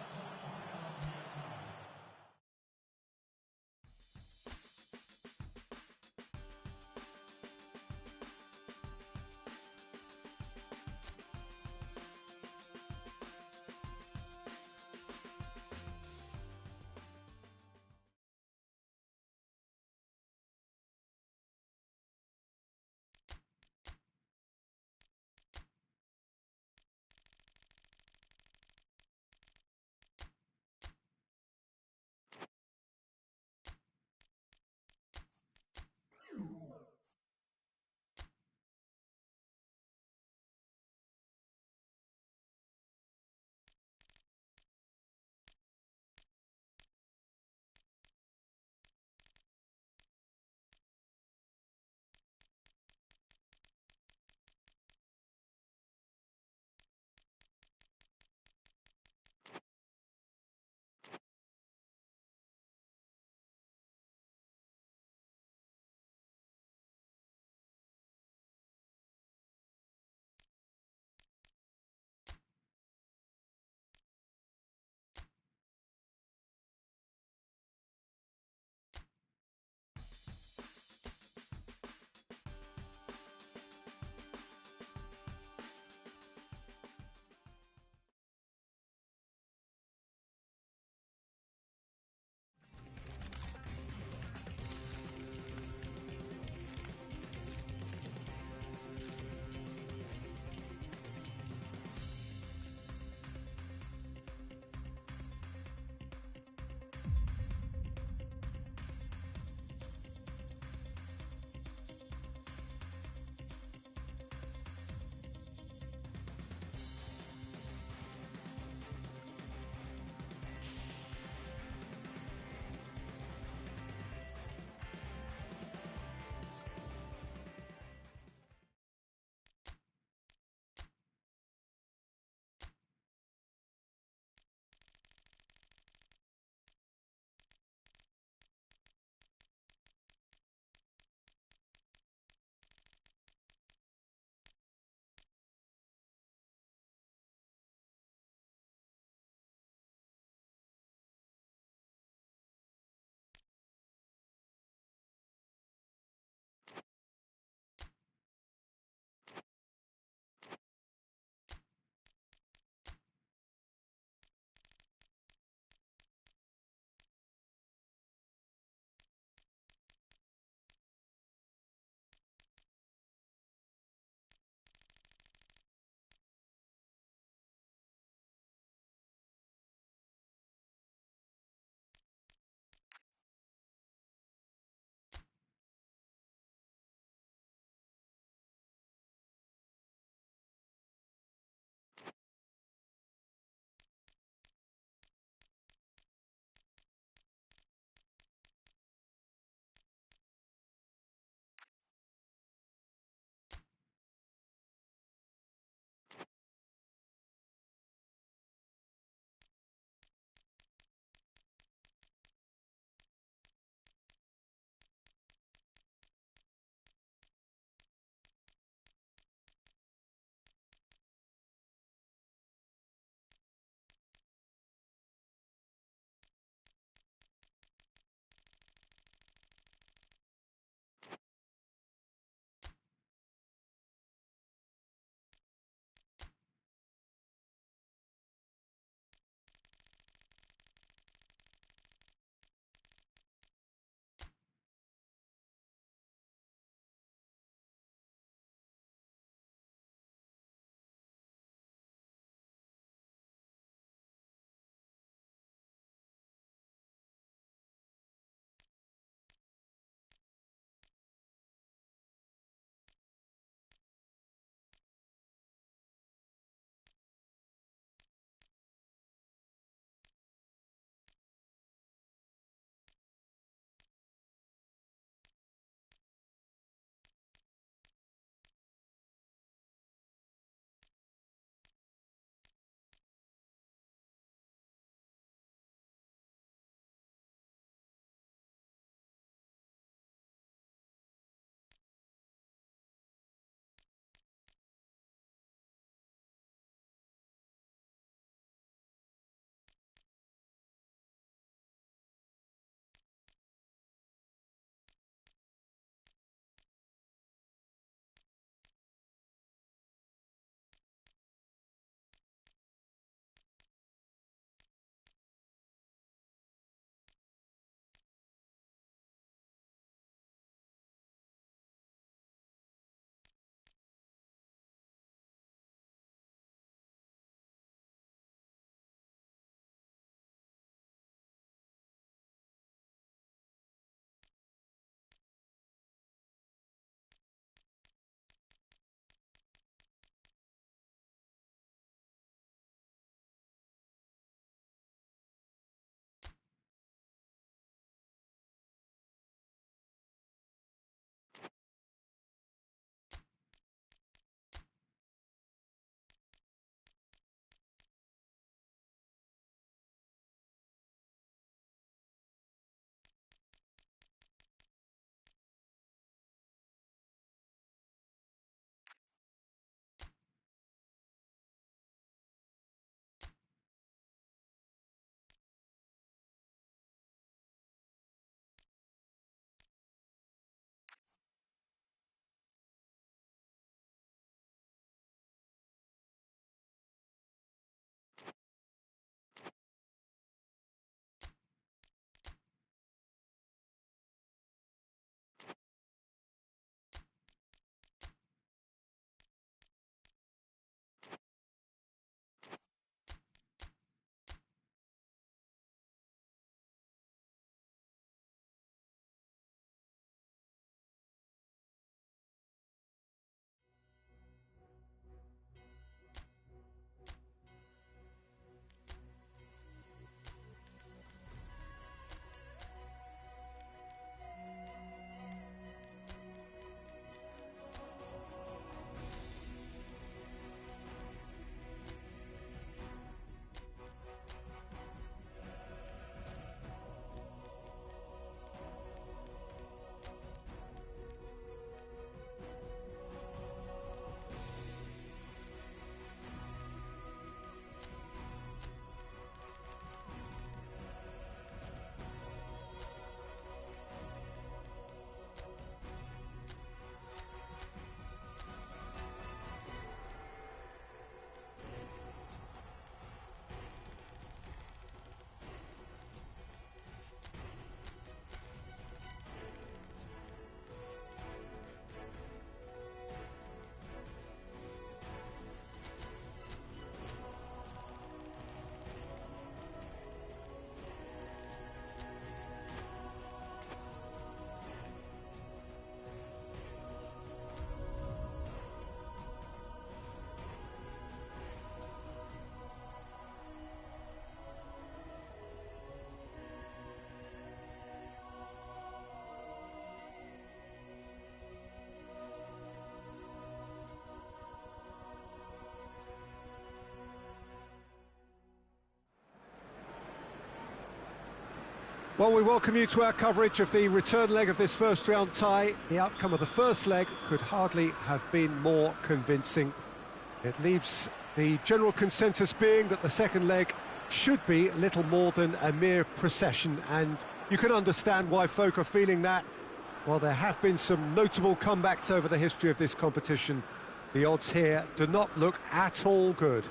Well, we welcome you to our coverage of the return leg of this first round tie. The outcome of the first leg could hardly have been more convincing. It leaves the general consensus being that the second leg should be little more than a mere procession, and you can understand why folk are feeling that. While there have been some notable comebacks over the history of this competition, the odds here do not look at all good.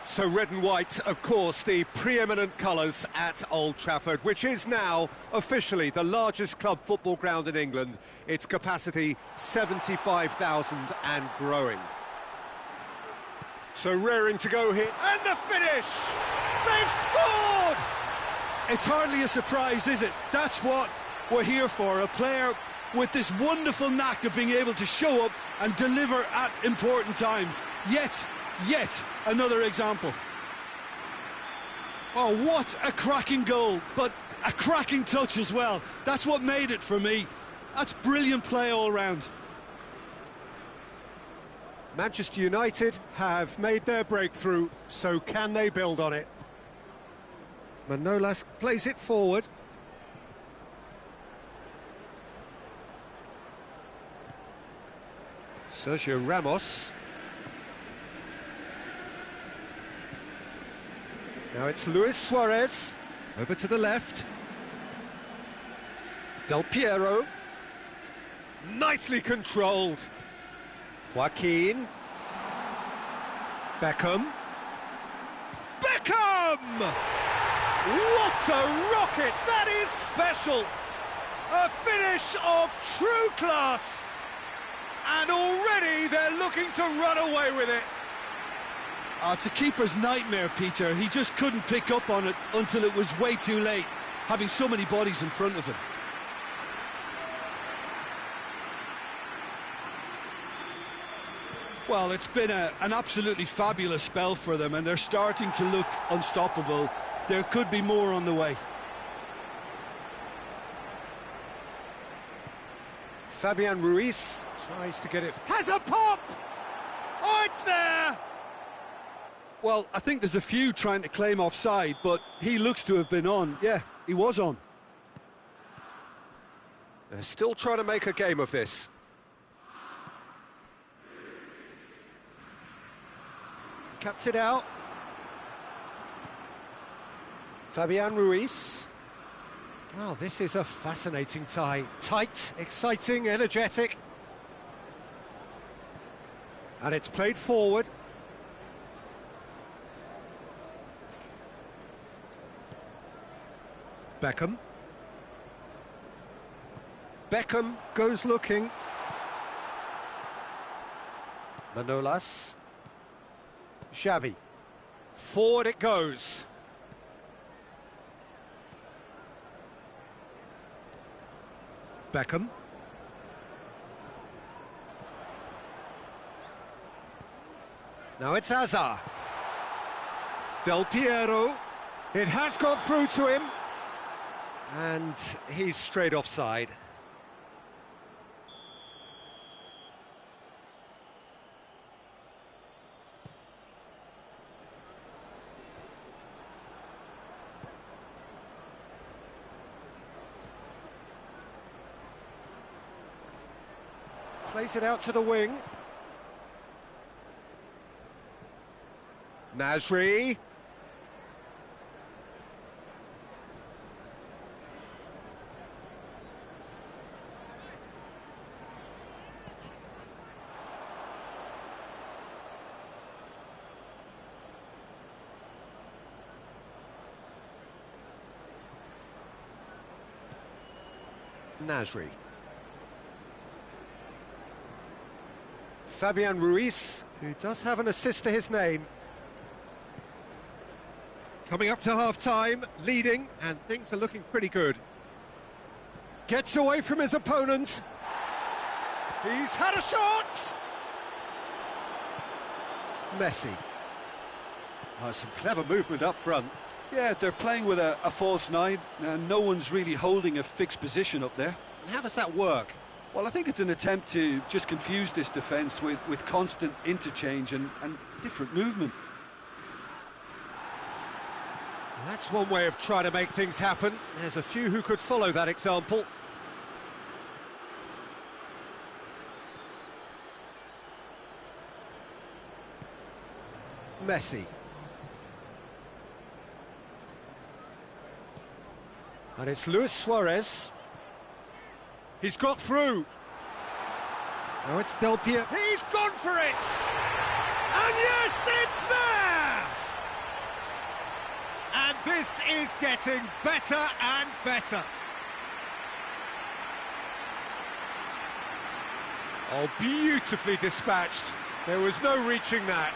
So red and white, of course, the preeminent colours at Old Trafford, which is now officially the largest club football ground in England. Its capacity 75,000 and growing. So raring to go here, and the finish! They've scored! It's hardly a surprise, is it? That's what we're here for, a player with this wonderful knack of being able to show up and deliver at important times. Yet another example. Oh, what a cracking goal, but a cracking touch as well. That's what made it for me. That's brilliant play all round. Manchester United have made their breakthrough, so can they build on it? Manolas plays it forward. Sergio Ramos. Now it's Luis Suarez, over to the left. Del Piero. Nicely controlled. Joaquin. Beckham. Beckham! What a rocket! That is special! A finish of true class! And already they're looking to run away with it. Oh, it's a keeper's nightmare, Peter. He just couldn't pick up on it until it was way too late, having so many bodies in front of him. Well, it's been an absolutely fabulous spell for them, and they're starting to look unstoppable. There could be more on the way. Fabian Ruiz tries to get it. Has a pop! Oh, it's there! Well, I think there's a few trying to claim offside, but he looks to have been on. Yeah, he was on. They're still trying to make a game of this. Cuts it out. Fabian Ruiz. Well, this is a fascinating tie. Tight, exciting, energetic. And it's played forward. Beckham. Beckham goes looking. Manolas. Xavi. Forward it goes. Beckham. Now it's Hazard. Del Piero. It has got through to him. And he's straight offside. Plays it out to the wing. Nasri. Nasri. Fabian Ruiz, who does have an assist to his name. Coming up to half-time, leading, and things are looking pretty good. Gets away from his opponent. He's had a shot! Messi. Oh, some clever movement up front. Yeah, they're playing with a false nine, and no one's really holding a fixed position up there. And how does that work? Well, I think it's an attempt to just confuse this defence with constant interchange and different movement. That's one way of trying to make things happen. There's a few who could follow that example. Messi. And it's Luis Suarez. He's got through. Now it's Del Piero. He's gone for it! And yes, it's there! And this is getting better and better. Oh, beautifully dispatched. There was no reaching that.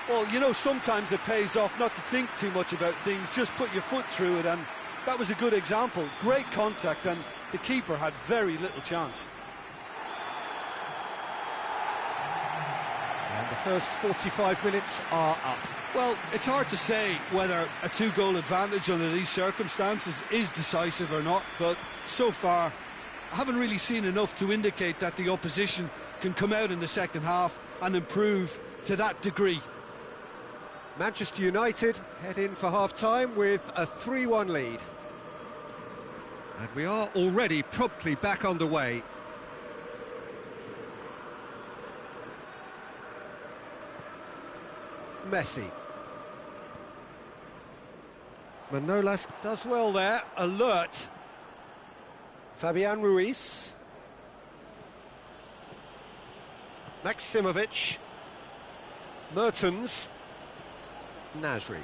Well, you know, sometimes it pays off not to think too much about things, just put your foot through it, and that was a good example. Great contact, and the keeper had very little chance. And the first 45 minutes are up. Well, it's hard to say whether a two-goal advantage under these circumstances is decisive or not, but so far I haven't really seen enough to indicate that the opposition can come out in the second half and improve to that degree. Manchester United head in for half-time with a 3-1 lead. And we are already promptly back underway. Messi. Manolas does well there, alert. Fabian Ruiz. Maximovic. Mertens. Nasri.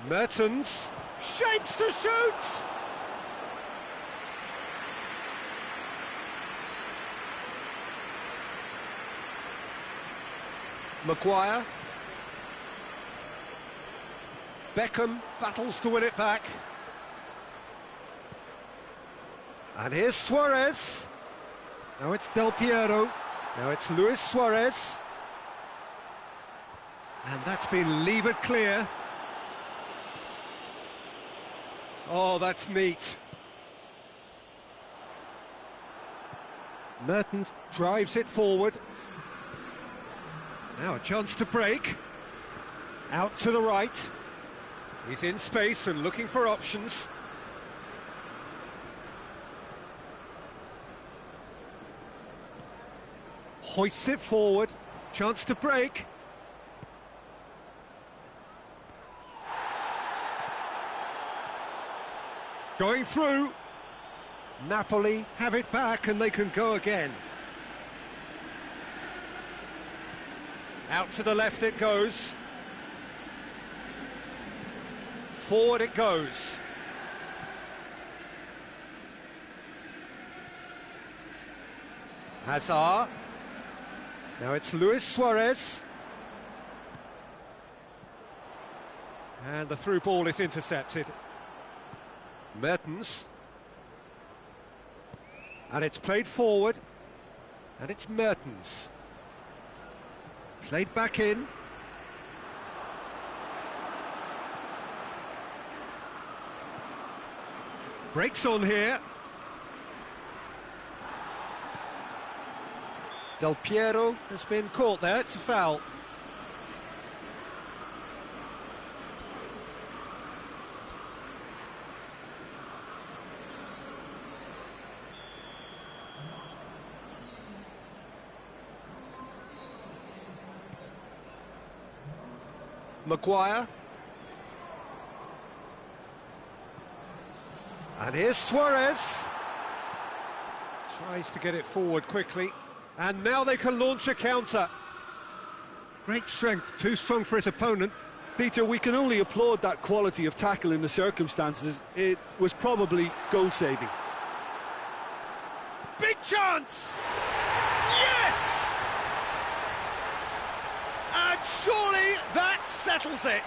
Mertens. Shapes to shoot! Maguire. Beckham battles to win it back. And here's Suarez. Now it's Del Piero. Now it's Luis Suarez. And that's been levered clear. Oh, that's neat. Mertens drives it forward. Now a chance to break. Out to the right. He's in space and looking for options. Hoists it forward. Chance to break. Going through. Napoli have it back and they can go again. Out to the left it goes. Forward it goes. Hazard. Now it's Luis Suarez. And the through ball is intercepted. Mertens. And it's played forward. And it's Mertens. Played back in. Breaks on here. Del Piero has been caught there, it's a foul. Maguire. And here's Suarez. Tries to get it forward quickly. And now they can launch a counter. Great strength, too strong for his opponent. Peter, we can only applaud that quality of tackle in the circumstances. It was probably goal-saving. Big chance! Yes! And surely that settles it.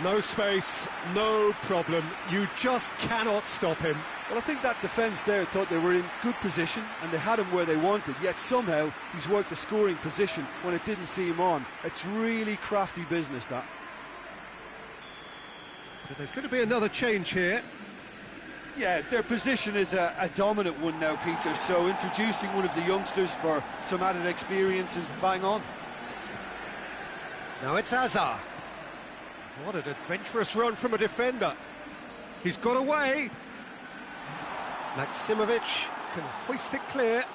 No space, no problem. You just cannot stop him. Well, I think that defence there thought they were in good position and they had him where they wanted, yet somehow he's worked a scoring position when it didn't see him on. It's really crafty business, that. But there's going to be another change here. Yeah, their position is a dominant one now, Peter, so introducing one of the youngsters for some added experience is bang on. Now it's Hazard. What an adventurous run from a defender. He's got away. Maximovic can hoist it clear.